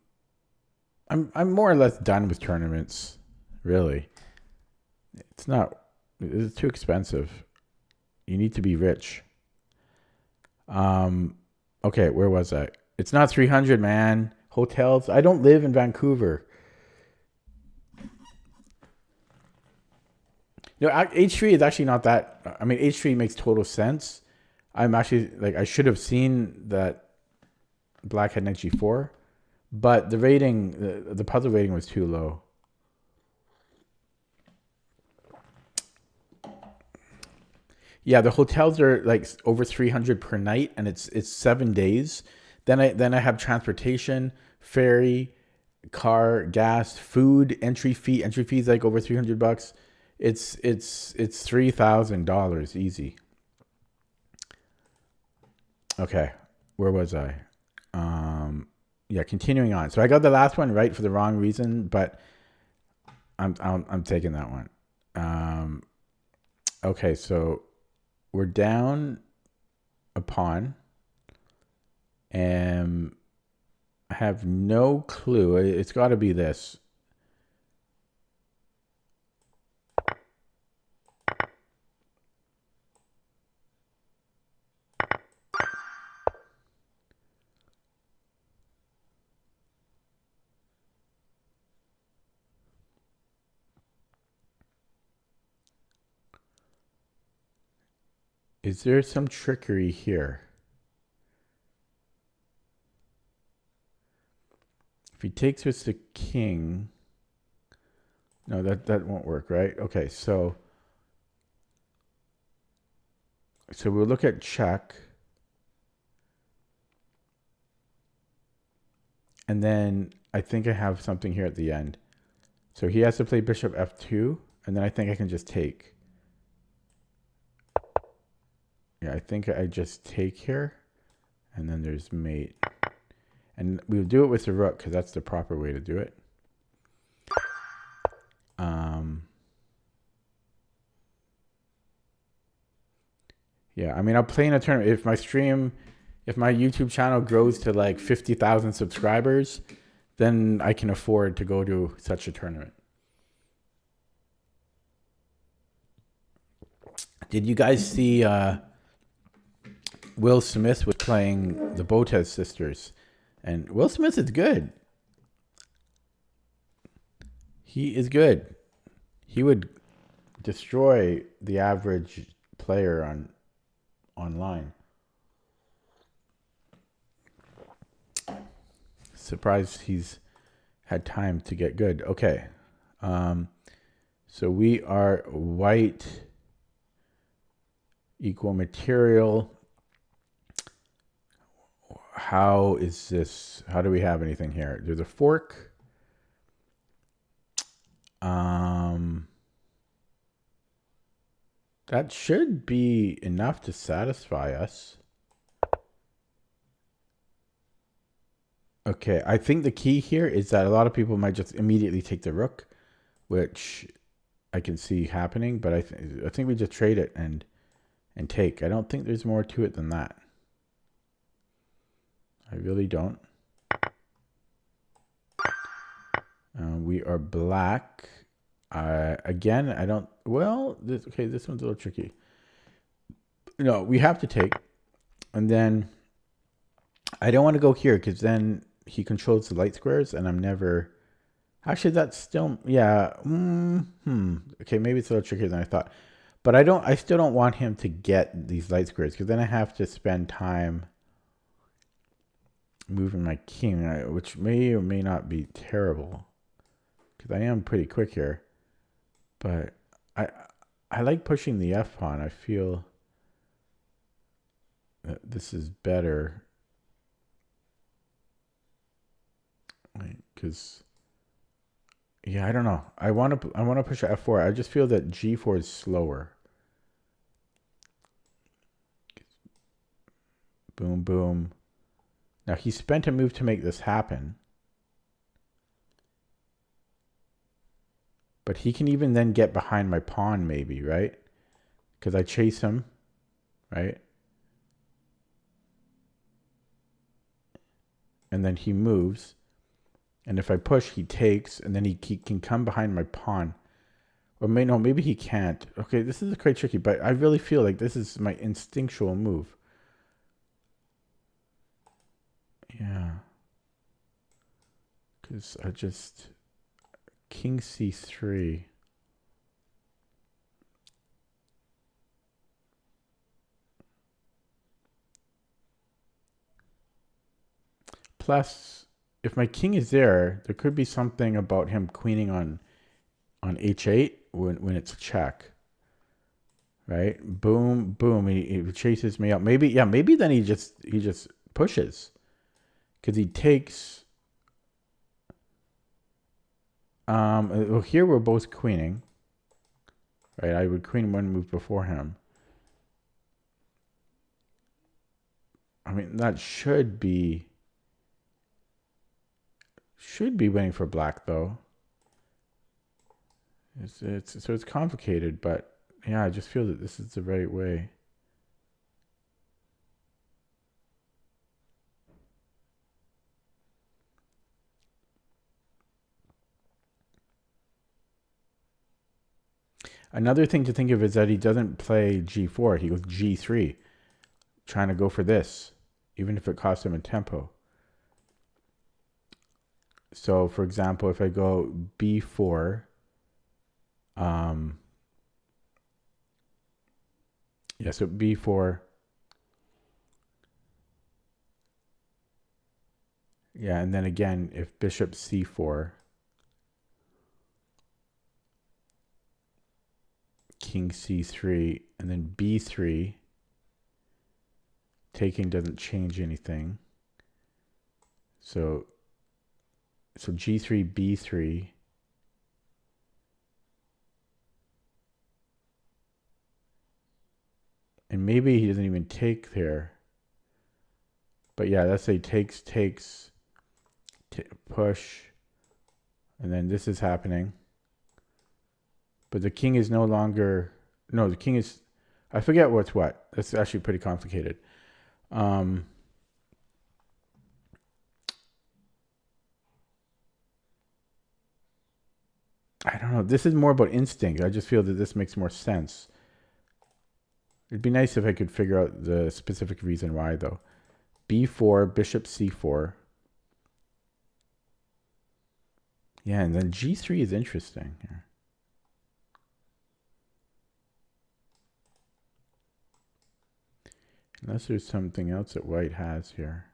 more or less done with tournaments, really. It's too expensive. You need to be rich. Okay, where was I? It's not 300, man. Hotels. I don't live in Vancouver. No, H3 is actually not that. I mean, H3 makes total sense. I'm actually, like, I should have seen that black had knight G4, but the rating, the puzzle rating was too low. Yeah, the hotels are like over 300 per night, and it's 7 days. Then I have transportation, ferry, car, gas, food, entry fee. Entry fee is like over $300. It's $3,000 easy. Okay, where was I? Yeah, continuing on. So I got the last one right for the wrong reason, but I'm taking that one. Okay, so we're down a pawn, and I have no clue. It's got to be this. Is there some trickery here? If he takes with the king, no, that won't work, right? Okay, so we'll look at check. And then I think I have something here at the end. So he has to play bishop f2, and then I think I can just take. Yeah, I think I just take here, and then there's mate. And we'll do it with the rook, because that's the proper way to do it. Yeah, I mean, I'll play in a tournament. If my YouTube channel grows to like 50,000 subscribers, then I can afford to go to such a tournament. Did you guys see Will Smith was playing the Botez sisters? And Will Smith is good. He is good. He would destroy the average player online. Surprised he's had time to get good. Okay. So we are white equal material. How is this? How do we have anything here? There's a fork. That should be enough to satisfy us. Okay, I think the key here is that a lot of people might just immediately take the rook, which I can see happening, but I think we just trade it and take. I don't think there's more to it than that. I really don't. We are black. Again, I don't. Well, okay, this one's a little tricky. No, we have to take, and then I don't want to go here because then he controls the light squares, and I'm never. Actually, that's still yeah. Okay, maybe it's a little trickier than I thought, but I still don't want him to get these light squares because then I have to spend time moving my king, which may or may not be terrible because I am pretty quick here. But I like pushing the F pawn. I feel that this is better. Because yeah, I don't know. I want to push F4. I just feel that G4 is slower. Boom, boom. Now he spent a move to make this happen. But he can even then get behind my pawn maybe, right? Because I chase him, right? And then he moves. And if I push, he takes, and then he can come behind my pawn. Or maybe he can't. Okay, this is quite tricky, but I really feel like this is my instinctual move. Yeah. Because I just... King C3. Plus, if my king is there could be something about him queening on H8 when it's check. Right? Boom, boom. He chases me out. Maybe then he just pushes. Because he takes. Well, here we're both queening. Right? I would queen one move before him. I mean, that should be winning for black, though. It's complicated, but yeah, I just feel that this is the right way. Another thing to think of is that he doesn't play G4. He goes G3, trying to go for this, even if it costs him a tempo. So, for example, if I go B4, Yeah, so b4. Yeah, and then again, if bishop c4, king c3, and then b3, taking doesn't change anything. So g3, b3. And maybe he doesn't even take there. But yeah, let's say takes, push. And then this is happening. But the king is no longer... No, the king is... I forget what's what. That's actually pretty complicated. I don't know. This is more about instinct. I just feel that this makes more sense. It'd be nice if I could figure out the specific reason why, though. b4, bishop c4. Yeah, and then g3 is interesting here. Unless there's something else that white has here.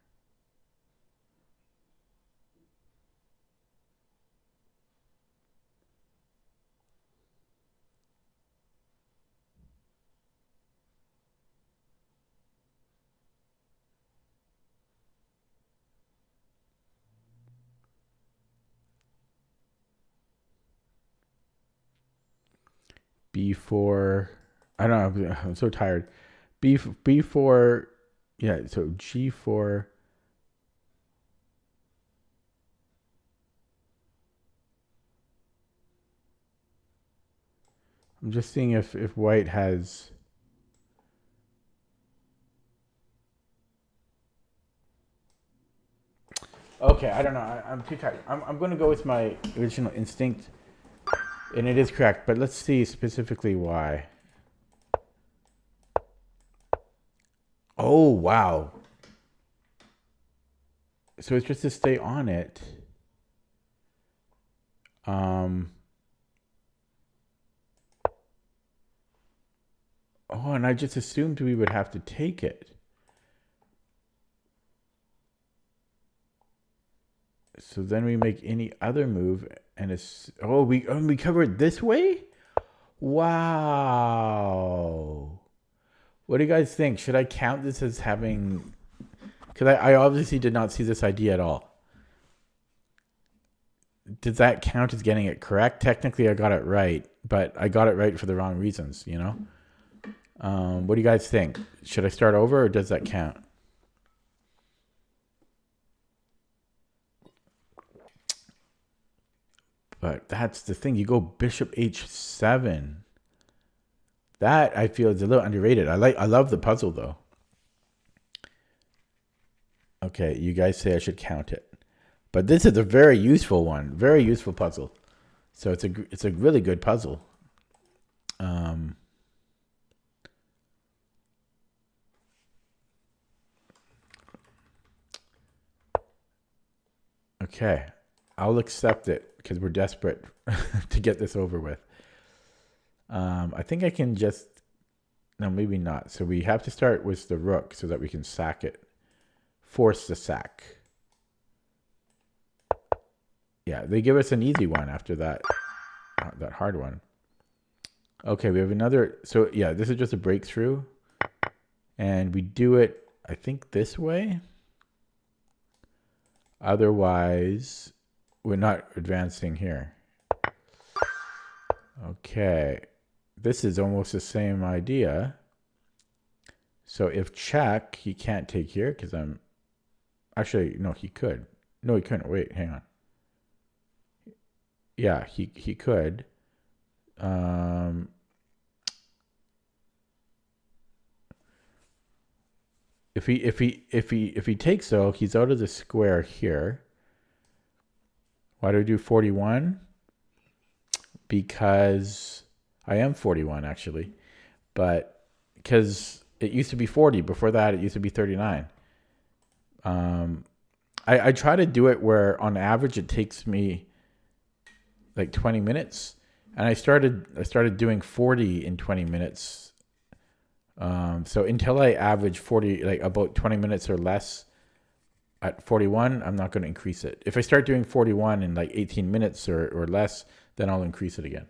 b4. I don't know. I'm so tired. b4. Yeah, so g4. I'm just seeing if white has... Okay, I don't know. I'm too tired. I'm going to go with my original instinct. And it is correct, but let's see specifically why. Oh, wow. So it's just to stay on it. Oh, and I just assumed we would have to take it. So then we make any other move, and it's... Oh, we cover it this way? Wow. What do you guys think? Should I count this as having... Because I obviously did not see this idea at all. Does that count as getting it correct? Technically, I got it right, but I got it right for the wrong reasons, you know? What do you guys think? Should I start over, or does that count? But that's the thing. You go bishop h7. That, I feel, is a little underrated. I love the puzzle, though. Okay, you guys say I should count it. But this is a very useful one. Very useful puzzle. So it's a really good puzzle. Okay, I'll accept it because we're desperate to get this over with. I think I can just... No, maybe not. So we have to start with the rook so that we can sack it. Force the sack. Yeah, they give us an easy one after that hard one. Okay, we have another... So yeah, this is just a breakthrough. And we do it, I think, this way. Otherwise, we're not advancing here. Okay. This is almost the same idea. So if check, he can't take here because I'm... Actually, no, he could. No, he couldn't. Wait, hang on. Yeah, he could. If he takes though, he's out of the square here. Why do we do 41? Because I am 41 actually, but because it used to be 40. Before that, it used to be 39. I try to do it where on average it takes me like 20 minutes, and I started doing 40 in 20 minutes So until I average 40, like about 20 minutes or less at 41, I'm not going to increase it. If I start doing 41 in like 18 minutes or less, then I'll increase it again.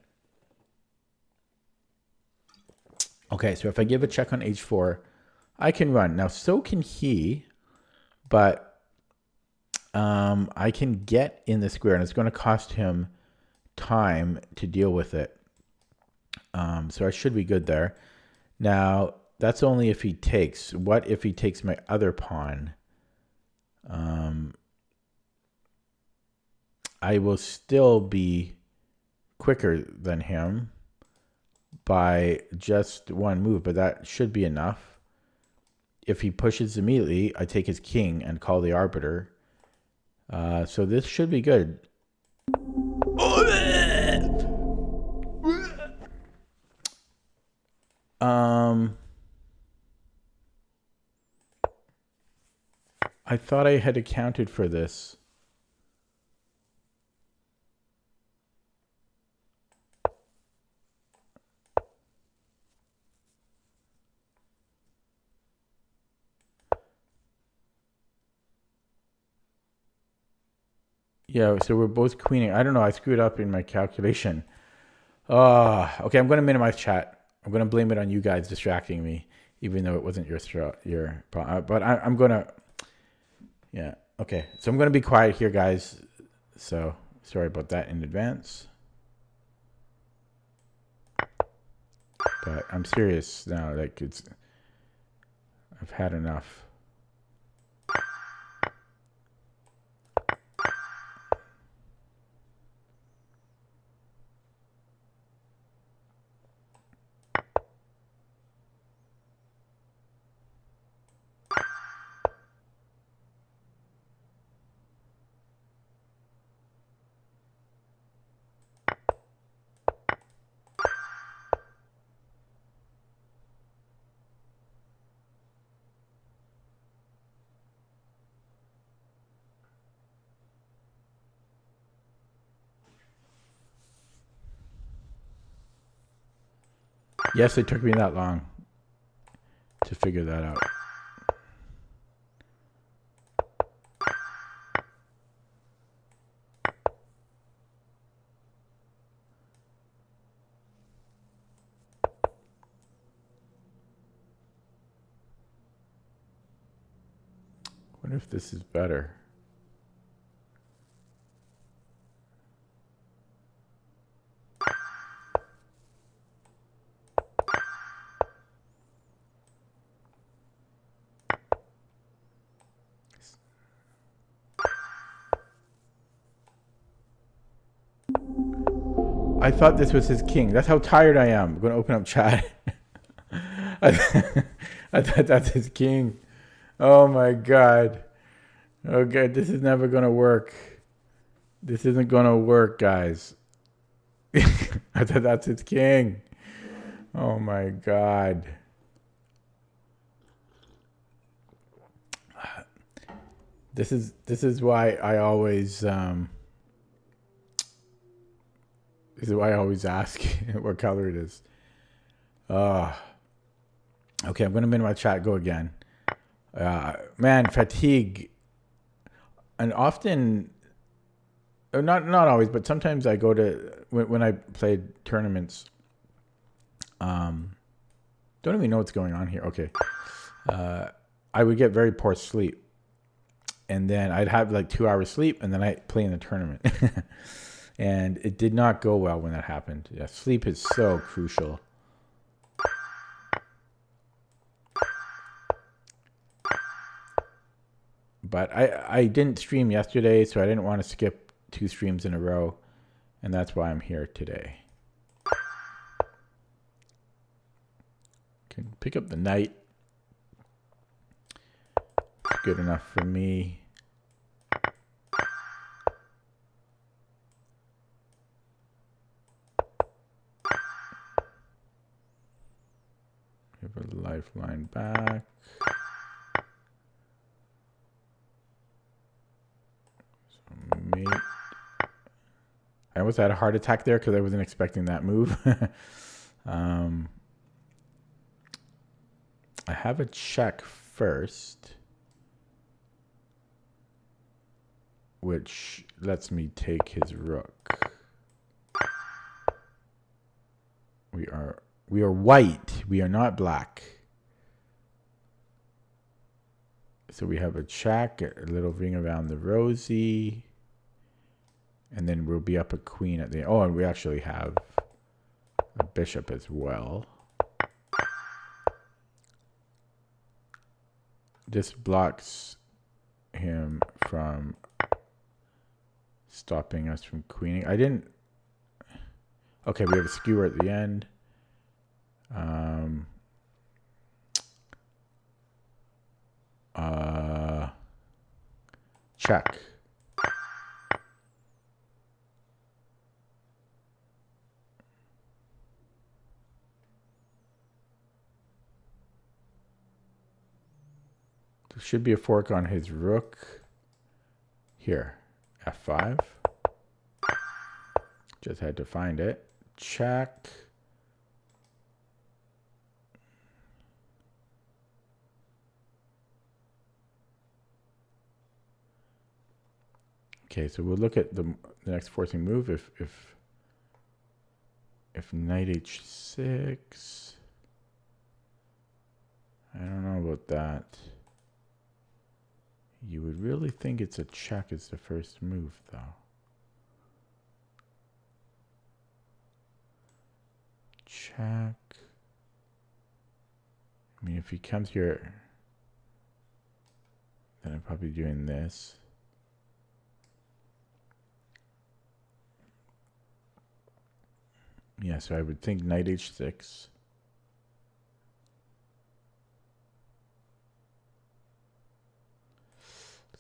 Okay, so if I give a check on H4, I can run. Now, so can he, but I can get in the square, and it's going to cost him time to deal with it. So I should be good there. Now, that's only if he takes. What if he takes my other pawn? I will still be quicker than him by just one move, but that should be enough. If he pushes immediately, I take his king and call the arbiter. So this should be good. I thought I had accounted for this. Yeah, so we're both queening. I don't know. I screwed up in my calculation. Okay, I'm going to minimize chat. I'm going to blame it on you guys distracting me, even though it wasn't your problem. But I'm going to... Yeah, okay. So I'm going to be quiet here, guys. So sorry about that in advance. But I'm serious now. Like, I've had enough. Yes, it took me that long to figure that out. I wonder if this is better. I thought this was his king. That's how tired I am. I'm going to open up chat. I thought that's his king. Oh my God. Okay, this is never going to work. This isn't going to work, guys. I thought that's his king. Oh my God. This is why I always this is why I always ask what color it is. Okay, I'm gonna minimize chat. Go again. Man, fatigue, and often, not always, but sometimes I go to when I played tournaments. Don't even know what's going on here. Okay, I would get very poor sleep, and then I'd have like 2 hours sleep, and then I play in the tournament. And it did not go well when that happened. Yeah, sleep is so crucial. But I didn't stream yesterday, so I didn't want to skip 2 streams in a row. And that's why I'm here today. Can pick up the knight. Good enough for me. Give a lifeline back. So mate. I almost had a heart attack there because I wasn't expecting that move. I have a check first, which lets me take his rook. We are white. We are not black. So we have a check, a little ring around the rosy, and then we'll be up a queen at the end. Oh, and we actually have a bishop as well. This blocks him from stopping us from queening. I didn't. Okay, we have a skewer at the end. Check. There should be a fork on his rook. Here, F5. Just had to find it. Check. Okay, so we'll look at the next forcing move. If knight h6, I don't know about that. You would really think it's a check as the first move, though. Check. I mean, if he comes here, then I'm probably doing this. Yeah, so I would think knight h6.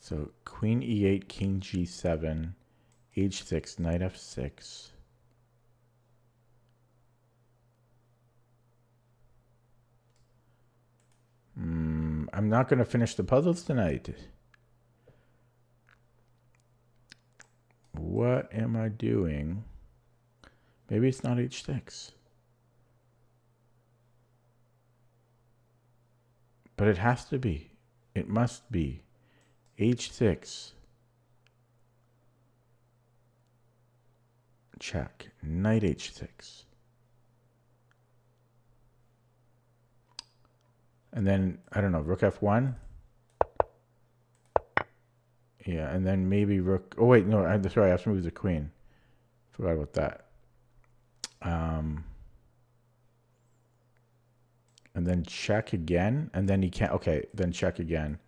So queen e8, king g7, h6, knight f6. I'm not going to finish the puzzles tonight. What am I doing? Maybe it's not h6. But it has to be. It must be. h6. Check. Knight h6. And then, I don't know, rook f1. Yeah, and then maybe rook. Oh, wait, no, sorry, I have to move the queen. Forgot about that. And then check again. And then he can't. Okay, then check again.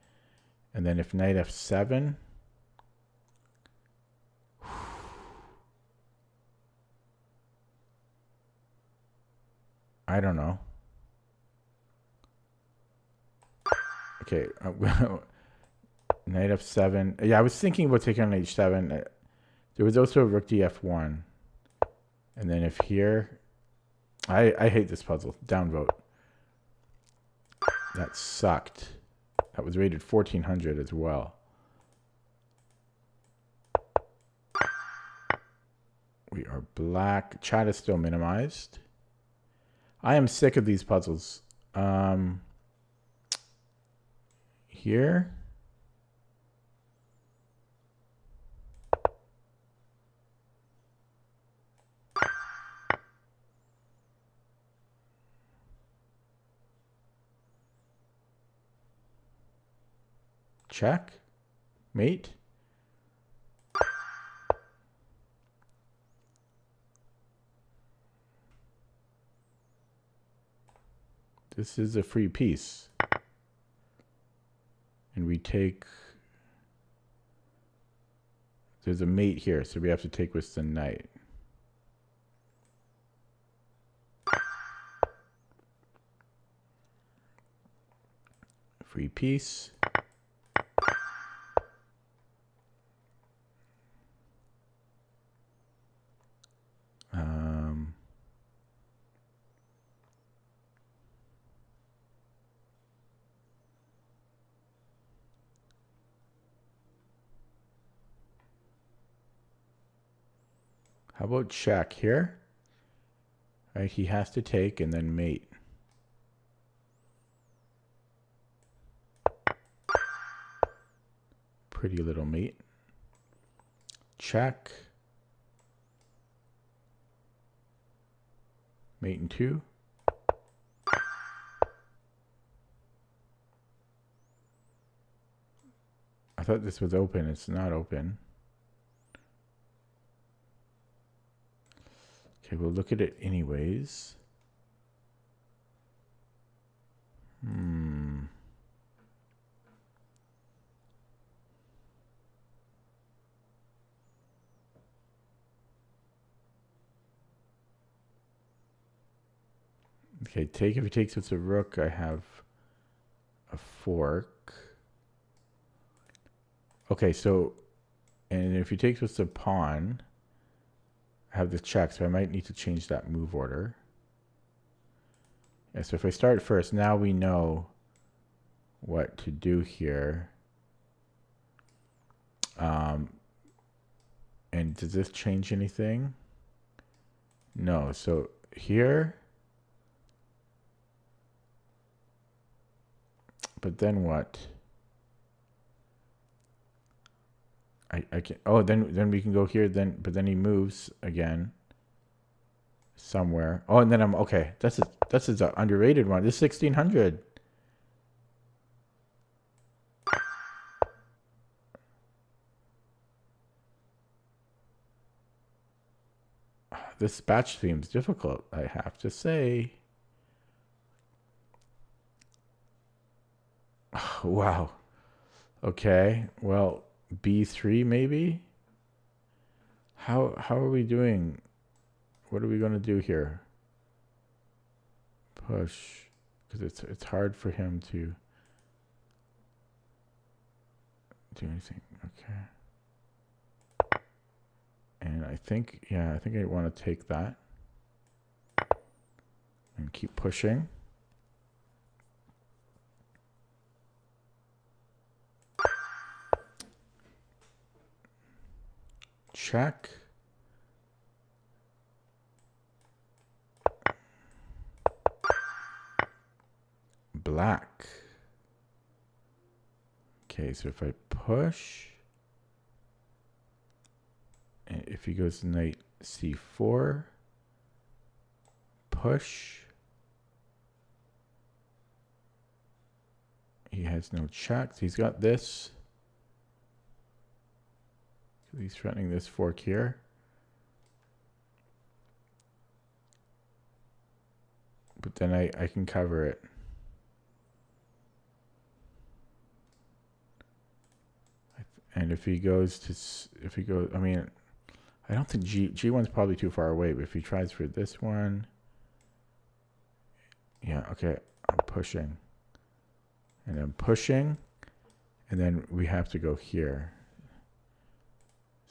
And then if knight f7. I don't know. Okay. Knight f7. Yeah, I was thinking about taking on h7. There was also rook df1. And then if here. I hate this puzzle. Downvote. That sucked. That was rated 1400 as well. We are black. Chat is still minimized. I am sick of these puzzles. Here. Check. Mate. This is a free piece. And we take... There's a mate here, so we have to take with the knight. Free piece. How about check here? Right, he has to take and then mate. pretty little mate. Check. Mate in 2. I thought this was open. It's not open. Okay, we'll look at it anyways. Okay, take. If he takes with a rook, I have a fork. Okay, so, and if he takes with the pawn, I have the check, so I might need to change that move order. Yeah, so if I start first, now we know what to do here. And does this change anything? No, so here. But then what? I can, oh, then we can go here, but then he moves again somewhere. Oh, and then I'm okay. That's an underrated one. This is 1600. This batch seems difficult, I have to say. Wow. Okay. Well, B3 maybe? How are we doing? What are we going to do here? Push, because it's hard for him to do anything. Okay. And I think, yeah, I think I want to take that and keep pushing. Check. Black. Okay, so if I push, and if he goes knight c4, push, he has no checks. He's got this. He's threatening this fork here. But then I can cover it. And if he goes to, I mean, I don't think G1's probably too far away, but if he tries for this one, yeah, okay, I'm pushing. And I'm pushing, and then we have to go here.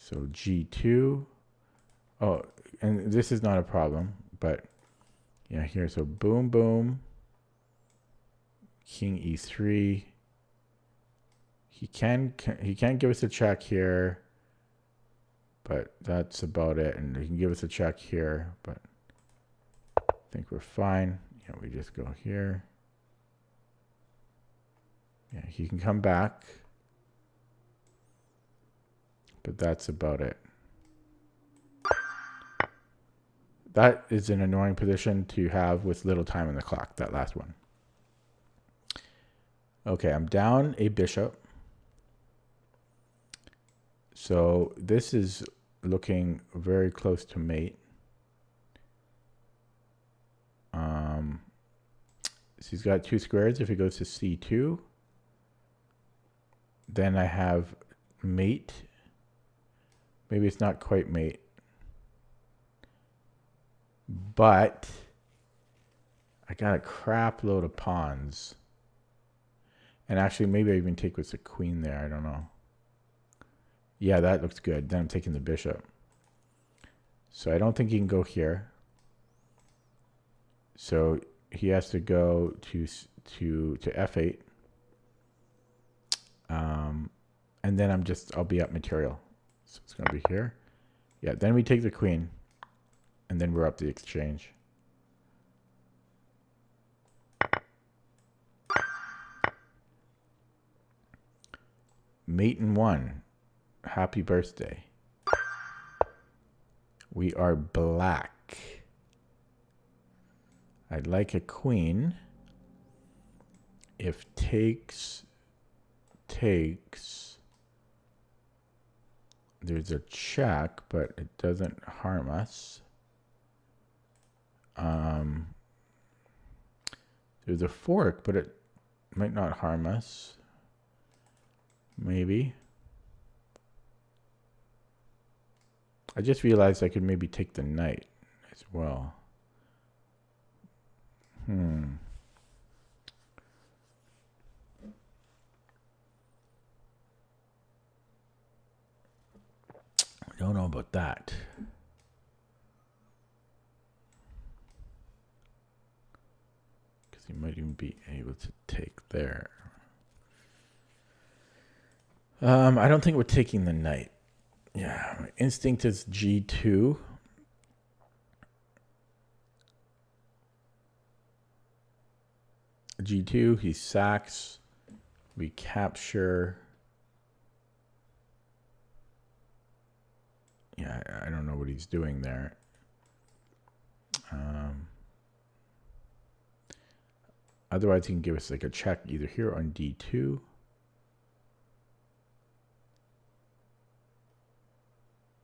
So G2, oh, and this is not a problem, but yeah, here, so boom, boom, King E3. He can give us a check here, but that's about it. And he can give us a check here, but I think we're fine. Yeah, we just go here. Yeah, he can come back, but that's about it. That is an annoying position to have with little time on the clock, that last one. Okay, I'm down a bishop. So this is looking very close to mate. So he's got 2 squares. If he goes to C2, then I have mate. Maybe it's not quite mate. But I got a crap load of pawns. And actually, maybe I even take with the queen there. I don't know. Yeah, that looks good. Then I'm taking the bishop. So I don't think he can go here. So he has to go to F8. And then I'll be up material. So it's going to be here. Yeah, then we take the queen. And then we're up the exchange. Mate in one. Happy birthday. We are black. I'd like a queen. If takes, there's a check, but it doesn't harm us. There's a fork, but it might not harm us. Maybe. I just realized I could maybe take the knight as well. I don't know about that. Because he might even be able to take there. I don't think we're taking the knight. Yeah, my instinct is G2. G2, he sacks. We capture. Yeah, I don't know what he's doing there. Otherwise, he can give us like a check either here on D2.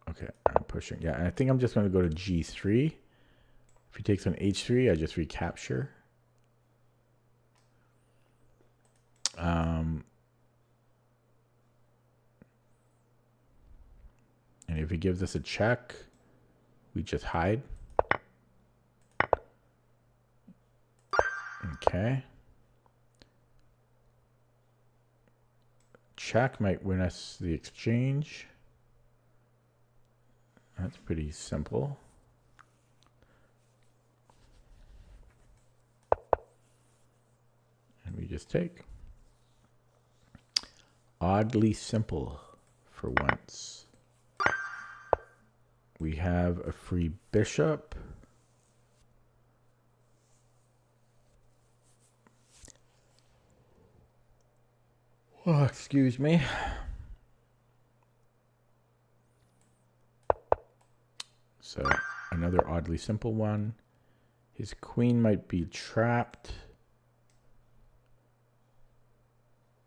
Okay, I'm pushing. Yeah, and I think I'm just going to go to G3. If he takes on H3, I just recapture. And if he gives us a check, we just hide. Okay. Check might win us the exchange. That's pretty simple. And we just take. Oddly simple for once. We have a free bishop. Oh, excuse me. So another oddly simple one. His queen might be trapped.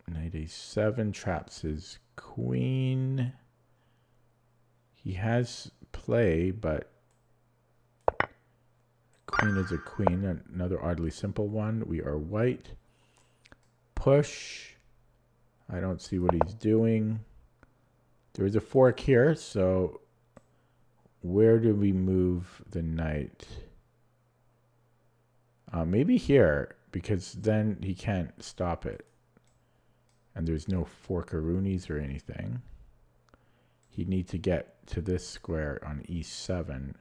Knight A7 traps his queen. He has play, but queen is a queen. Another oddly simple one. We are white. Push. I don't see what he's doing. There is a fork here, so where do we move the knight? Maybe here, because then he can't stop it. And there's no forkaroonies or anything. He'd need to get to this square on E7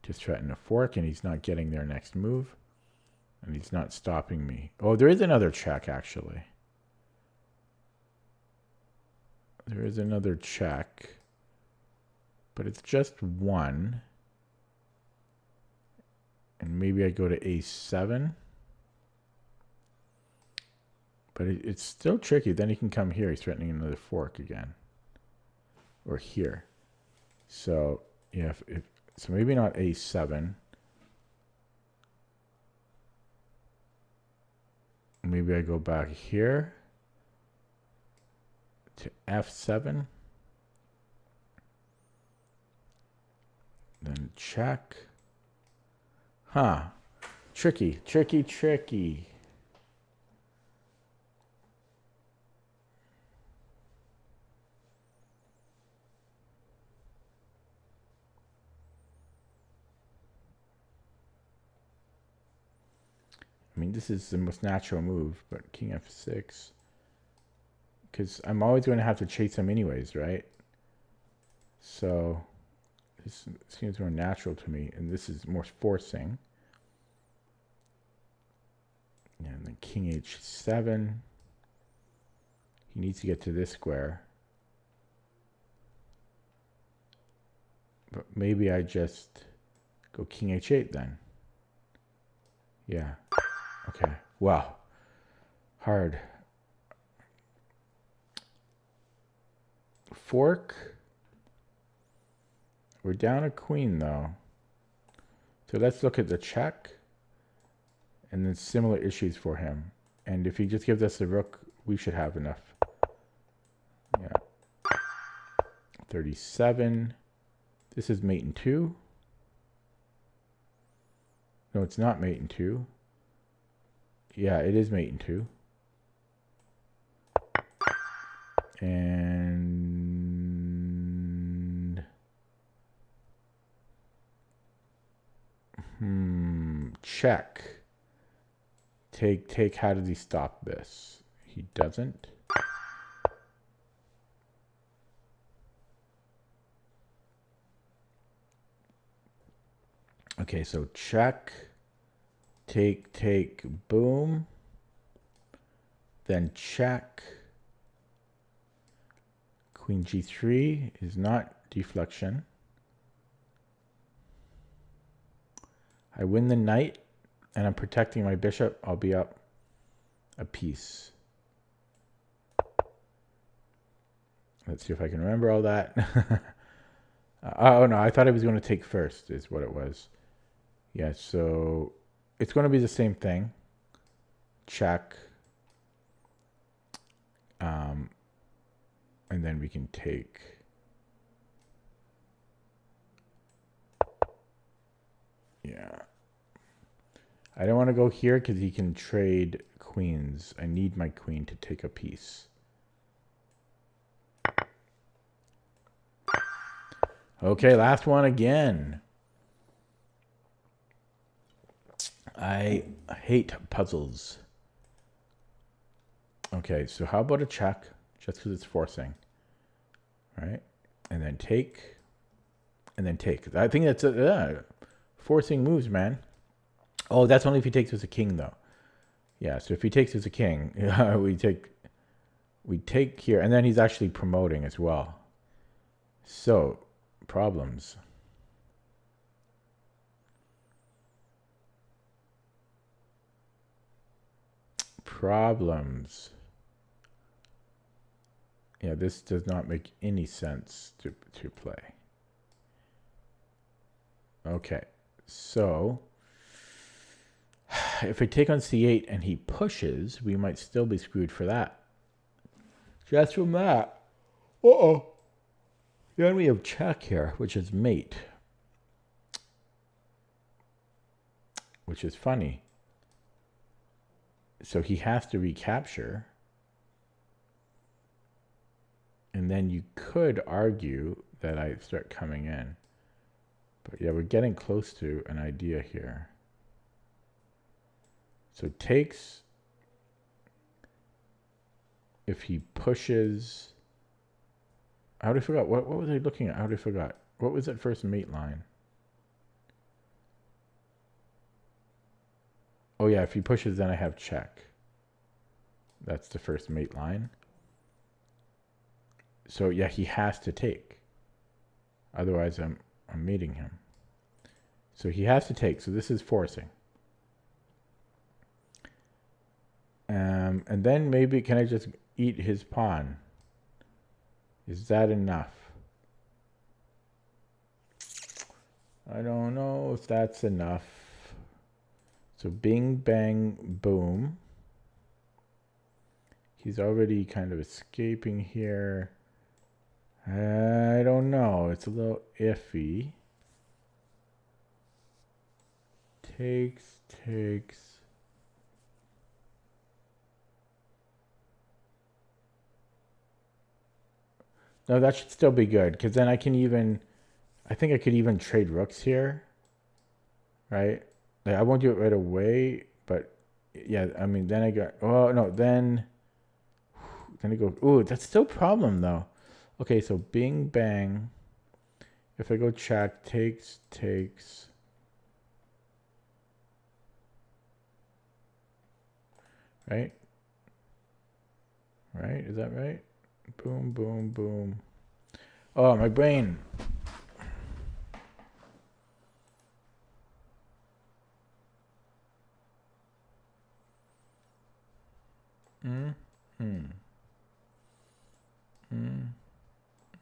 to threaten a fork, and he's not getting their next move. And he's not stopping me. Oh, there is another check, actually. There is another check. But it's just one. And maybe I go to A7. But it's still tricky. Then he can come here. He's threatening another fork again. Or here. So, yeah, so maybe not A7. Maybe I go back here to F7. Then check. Huh. Tricky, tricky, tricky. I mean, this is the most natural move, but King F6. Because I'm always going to have to chase him anyways, right? So this seems more natural to me, and this is more forcing. And then King H7. He needs to get to this square. But maybe I just go King H8 then. Yeah. Okay. Wow. Hard. fork. We're down a queen though. So let's look at the check. And then similar issues for him. And if he just gives us the rook, we should have enough. Yeah. 37. This is mate in 2. No, it's not mate in 2. Yeah, it is mate in 2. And check. Take, how does he stop this? He doesn't. Okay, so check, take, boom. Then check. Queen g3 is not deflection. I win the knight, and I'm protecting my bishop. I'll be up a piece. Let's see if I can remember all that. Oh, no, I thought I was going to take first is what it was. Yeah, so it's going to be the same thing. Check. And then we can take. Yeah. I don't want to go here because he can trade queens. I need my queen to take a piece. Okay, last one again. I hate puzzles. Okay, so how about a check? Just because it's forcing. Right? And then take. And then take. I think that's forcing moves, man. Oh, that's only if he takes as a king, though. Yeah, so if he takes as a king, we take here. And then he's actually promoting as well. So, problems. Problems. Yeah, this does not make any sense to play. Okay, so if I take on c8 and he pushes, we might still be screwed for that. Just from that. Uh-oh. Then we have check here, which is mate. Which is funny. So he has to recapture. And then you could argue that I start coming in. But yeah, we're getting close to an idea here. So takes. If he pushes. I already forgot. What was I looking at? I already forgot. What was that first mate line? Oh yeah, if he pushes, then I have check. That's the first mate line. So yeah, he has to take. Otherwise, I'm mating him. So he has to take. So this is forcing. And then maybe can I just eat his pawn? Is that enough? I don't know if that's enough. So bing, bang, boom. He's already kind of escaping here. I don't know. It's a little iffy. Takes. No, that should still be good. Because then I can even... I think I could even trade rooks here. Right? Like, I won't do it right away. But, yeah, I mean, then I got... Oh, no, then I go... Ooh, that's still a problem, though. Okay, so bing, bang. If I go check, takes. Right? Right? Is that right? Boom, boom, boom. Oh, my brain.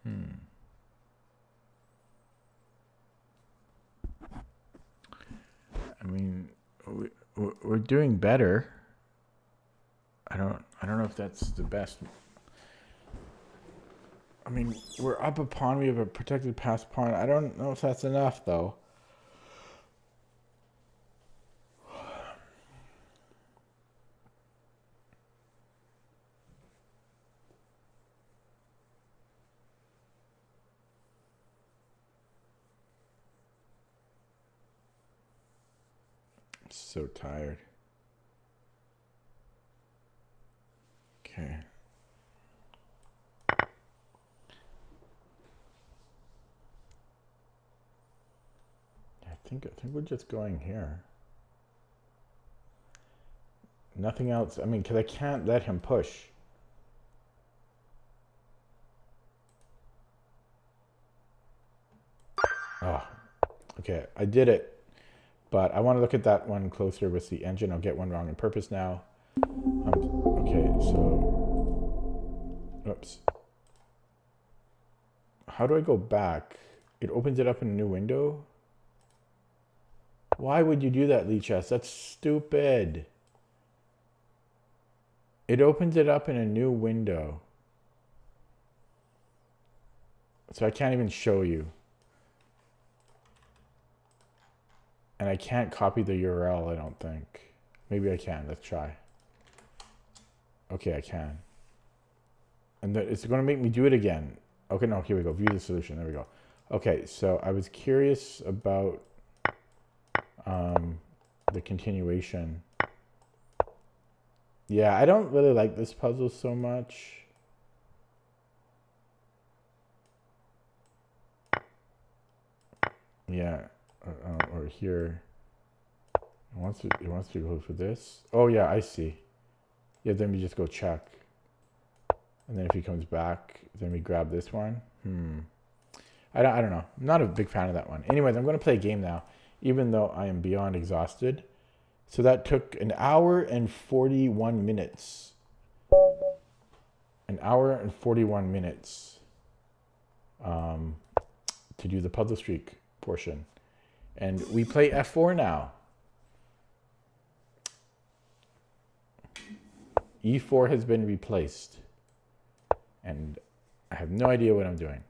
I mean, we're doing better. I don't know if that's the best. I mean, we're up a pawn. We have a protected pass pawn. I don't know if that's enough, though. I'm so tired. Okay. I think we're just going here. Nothing else. I mean, because I can't let him push. Oh, okay. I did it. But I want to look at that one closer with the engine. I'll get one wrong on purpose now. Okay, so... Oops. How do I go back? It opens it up in a new window? Why would you do that, Lichess? That's stupid. It opens it up in a new window. So I can't even show you. And I can't copy the URL, I don't think. Maybe I can. Let's try. Okay, I can. And it's going to make me do it again. Okay, no, here we go. View the solution. There we go. Okay, so I was curious about the continuation. Yeah, I don't really like this puzzle so much. Yeah, or here. It wants to go for this. Oh yeah, I see. Yeah, then we just go check. And then if he comes back, then we grab this one. I don't know. I'm not a big fan of that one. Anyways, I'm going to play a game now, even though I am beyond exhausted. So that took an hour and 41 minutes. An hour and 41 minutes to do the puzzle streak portion. And we play F4 now. E4 has been replaced. And I have no idea what I'm doing.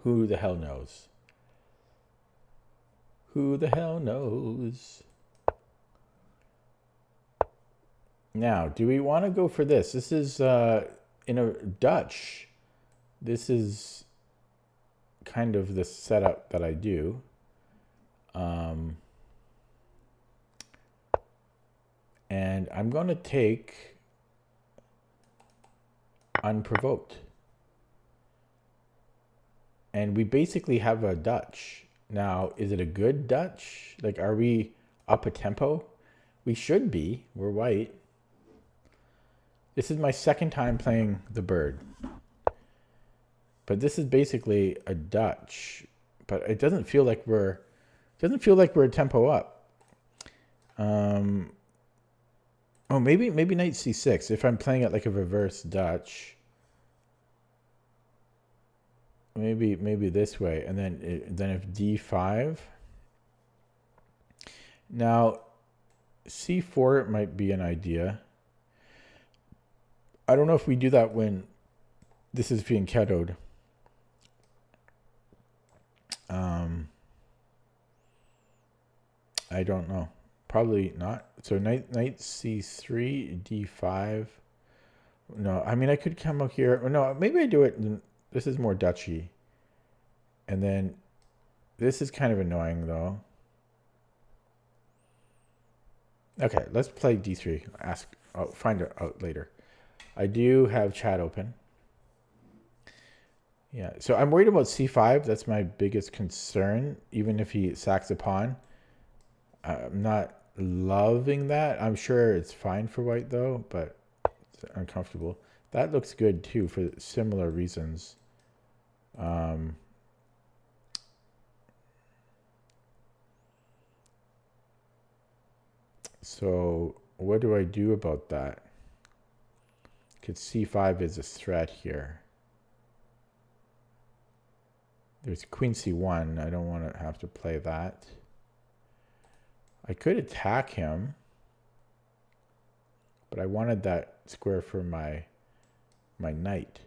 Who the hell knows? Who the hell knows? Now, do we want to go for this? This is in a Dutch. This is kind of the setup that I do. And I'm going to take unprovoked. And we basically have a Dutch. Now, is it a good Dutch? Like, are we up a tempo? We should be. We're white. This is my second time playing the bird. But this is basically a Dutch. But it doesn't feel like we're a tempo up. Oh, maybe knight c6 if I'm playing it like a reverse Dutch. Maybe this way, and then if d5. Now, c4 might be an idea. I don't know if we do that when this is being kettled. I don't know. Probably not. So knight c3, d5. No, I mean I could come up here. Or no, maybe I do it. This is more Dutchy. And then this is kind of annoying though. Okay, let's play d3. I'll find it out later. I do have chat open. Yeah, so I'm worried about c5. That's my biggest concern. Even if he sacks a pawn, I'm not loving that. I'm sure it's fine for white though, but it's uncomfortable. That looks good too for similar reasons. Um, so what do I do about that? Because c5 is a threat here. There's queen c1. I don't want to have to play that. I could attack him, but I wanted that square for my knight.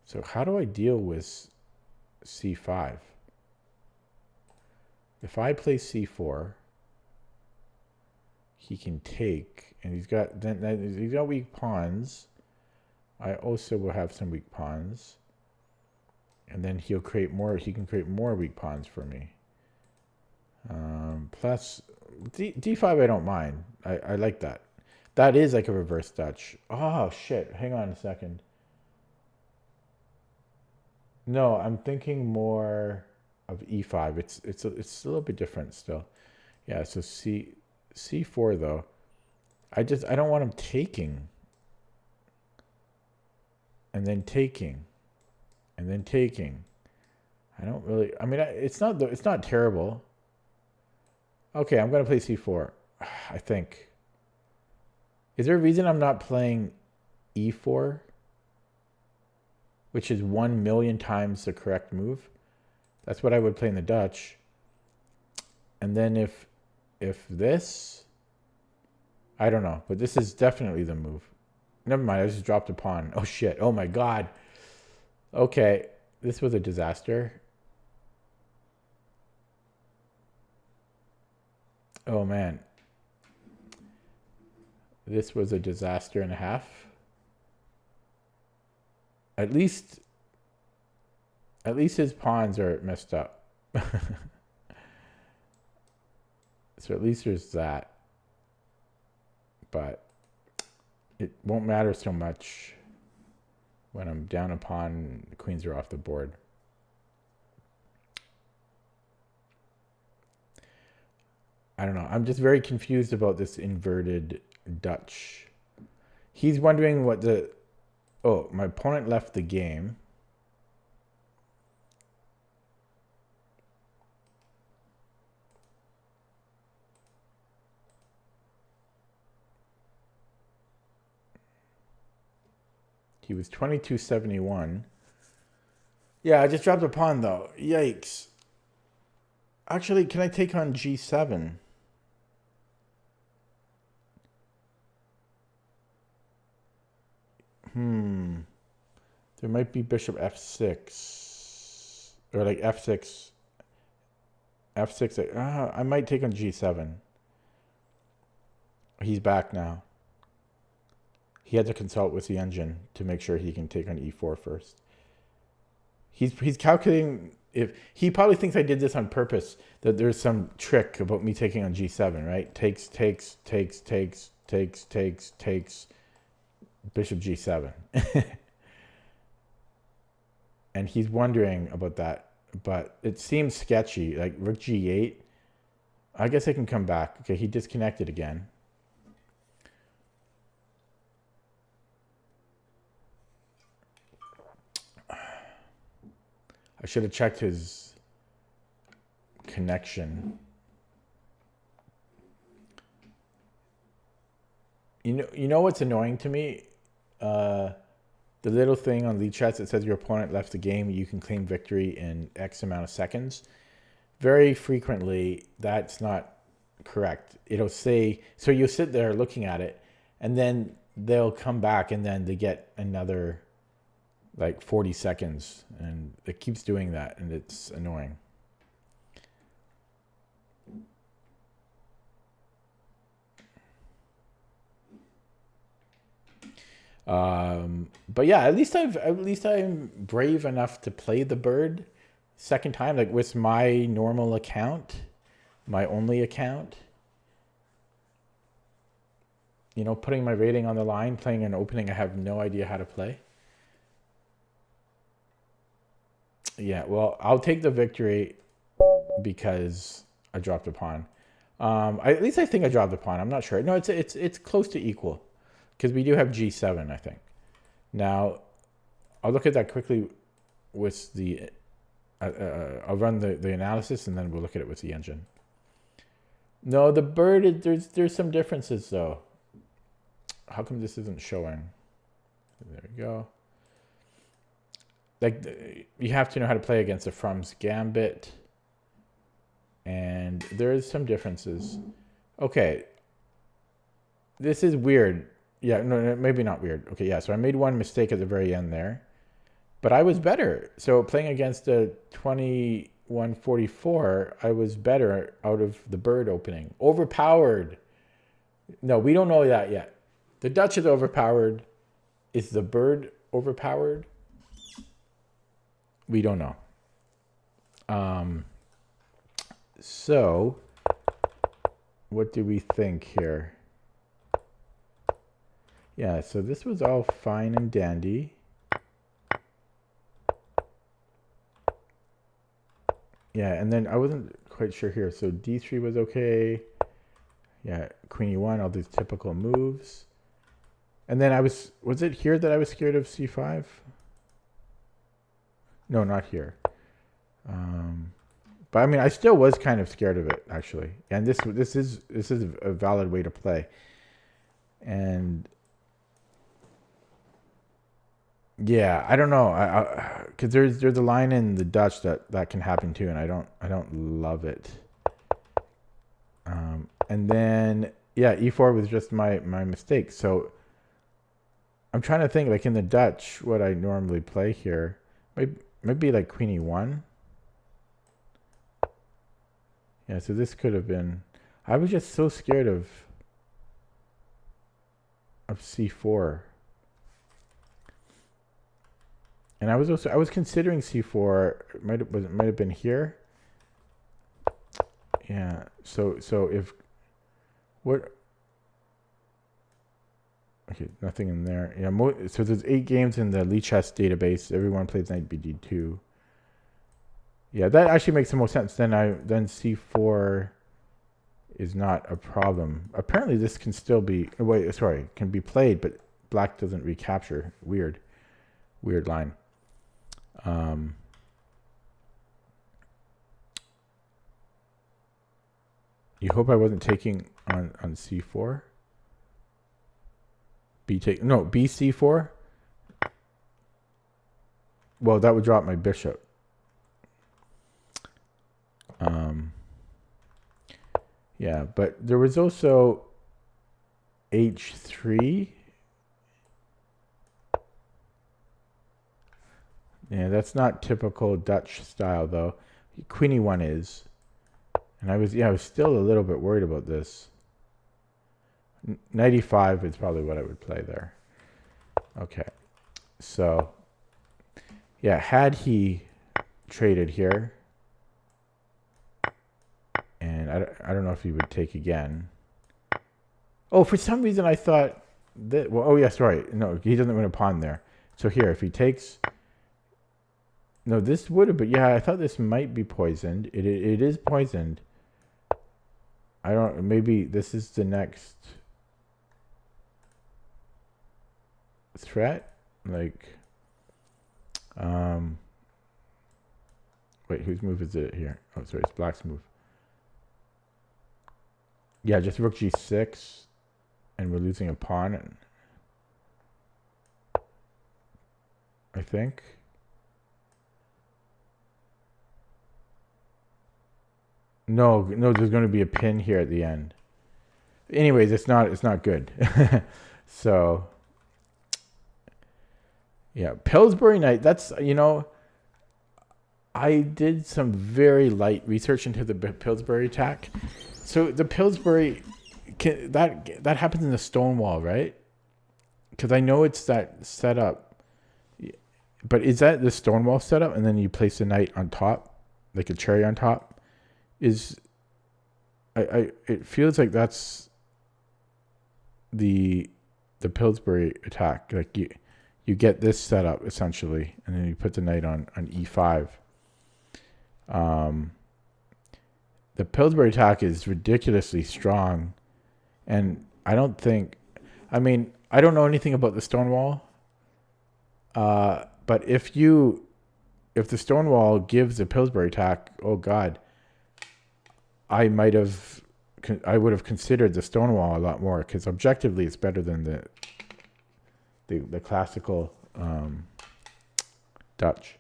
So how do I deal with c5? If I play c4, he can take, and he's got weak pawns. I also will have some weak pawns, and then he'll create more. He can create more weak pawns for me. Plus d5, I don't mind. I like that. That is like a reverse Dutch. Oh shit! Hang on a second. No, I'm thinking more of e5. It's a little bit different still. Yeah. So c4 though. I don't want him taking. And then taking. And then taking. I don't really. I mean, it's not terrible. Okay, I'm gonna play c4. I think. Is there a reason I'm not playing e4? Which is 1,000,000 times the correct move. That's what I would play in the Dutch. And then if this, I don't know, but this is definitely the move. Never mind, I just dropped a pawn. Oh shit, oh my god. Okay, this was a disaster. Oh man. This was a disaster and a half. At least his pawns are messed up. So at least there's that. But it won't matter so much when I'm down a pawn, the queens are off the board. I don't know. I'm just very confused about this inverted Dutch. He's wondering what the... Oh, my opponent left the game. He was 2271. Yeah, I just dropped a pawn though. Yikes. Actually, can I take on g7? There might be bishop f6. Or like f6. f6. I might take on g7. He's back now. He had to consult with the engine to make sure he can take on e4 first. He's calculating if he probably thinks I did this on purpose, that there's some trick about me taking on g7, right? Takes, bishop g7. And he's wondering about that, but it seems sketchy. Like rook g8. I guess I can come back. Okay, he disconnected again. I should have checked his connection. You know what's annoying to me? The little thing on lead chats that says your opponent left the game, you can claim victory in X amount of seconds. Very frequently, that's not correct. It'll say, so you'll sit there looking at it, and then they'll come back, and then they get another like 40 seconds, and it keeps doing that, and it's annoying. But yeah, at least I'm brave enough to play the bird second time, like with my normal account, my only account. You know, putting my rating on the line, playing an opening I have no idea how to play. Yeah, well, I'll take the victory because I dropped a pawn. At least I think I dropped a pawn. I'm not sure. No, it's close to equal because we do have g7, I think. Now, I'll look at that quickly. with the. I'll run the analysis and then we'll look at it with the engine. No, the bird. There's some differences though. How come this isn't showing? There we go. Like you have to know how to play against the Frum's Gambit, and there is some differences. Okay, this is weird. Yeah, no, maybe not weird. Okay, yeah. So I made one mistake at the very end there, but I was better. So playing against a 2144, I was better out of the bird opening. Overpowered. No, we don't know that yet. The Dutch is overpowered. Is the bird overpowered? We don't know. So, what do we think here? Yeah, so this was all fine and dandy. Yeah, and then I wasn't quite sure here. So D3 was okay. Yeah, Queen E1, all these typical moves. And then was it here that I was scared of C5? No, not here. But I mean, I still was kind of scared of it, actually. And this is a valid way to play. And yeah, I don't know, because there's a line in the Dutch that can happen too, and I don't love it. And then yeah, E4 was just my mistake. So I'm trying to think, like in the Dutch, what I normally play here. Maybe like Queen E1. Yeah, so this could have been. I was just so scared of C4. And I was considering C4. It might have been here. Yeah. So if what? Okay, nothing in there. Yeah. So there's 8 games in the Lichess database. Everyone plays Knight BD2. Yeah, that actually makes the most sense. Then C4 is not a problem. Apparently, this can still be. Can be played, but Black doesn't recapture. Weird line. You hope I wasn't taking on C4. BC4. Well, that would drop my bishop. Yeah, but there was also H3. Yeah, that's not typical Dutch style though. Queen E1 is. And I was still a little bit worried about this. 95 is probably what I would play there. Okay. So yeah, had he traded here, and I don't know if he would take again. Oh, for some reason I thought that. Well, oh yes, right. No, he doesn't win a pawn there. So here, if he takes. No, this would have. But yeah, I thought this might be poisoned. It is poisoned. I don't. Maybe this is the next threat. Like. Wait, whose move is it here? Oh, sorry, it's Black's move. Yeah, just rook G6, and we're losing a pawn. I think. No, there's going to be a pin here at the end. Anyways, it's not good. So, yeah, Pillsbury Knight. That's I did some very light research into the Pillsbury attack. So the Pillsbury, that happens in the Stonewall, right? Because I know it's that setup. But is that the Stonewall setup, and then you place the knight on top, like a cherry on top? It feels like that's the Pillsbury attack. Like you get this setup essentially, and then you put the knight on E5. The Pillsbury attack is ridiculously strong, and I don't know anything about the Stonewall, but if you if the Stonewall gives a Pillsbury attack, oh God, I would have considered the Stonewall a lot more, because objectively it's better than the classical Dutch.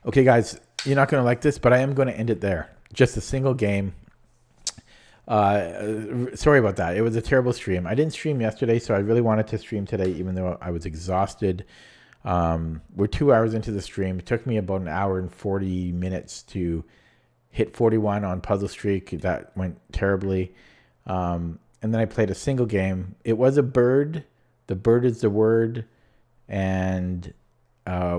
Okay, guys, you're not going to like this, but I am going to end it there. Just a single game. Sorry about that. It was a terrible stream. I didn't stream yesterday, so I really wanted to stream today, even though I was exhausted. We're 2 hours into the stream. It took me about an hour and 40 minutes to hit 41 on Puzzle Streak. That went terribly. And then I played a single game. It was a bird. The bird is the word. And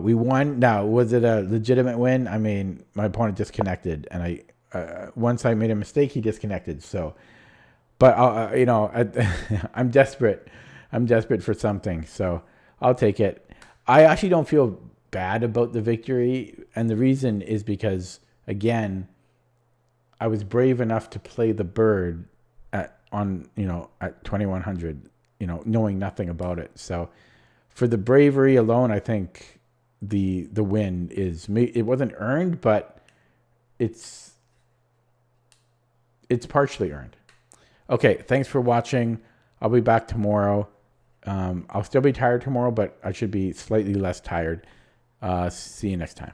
we won. Now, was it a legitimate win? I mean, my opponent disconnected, and once I made a mistake, he disconnected. So, but I'm desperate. I'm desperate for something. So I'll take it. I actually don't feel bad about the victory, and the reason is because, again, I was brave enough to play the bird at 2100, knowing nothing about it. So for the bravery alone, I think the win it wasn't earned, but it's partially earned. Okay, thanks for watching. I'll be back tomorrow. I'll still be tired tomorrow, but I should be slightly less tired. See you next time.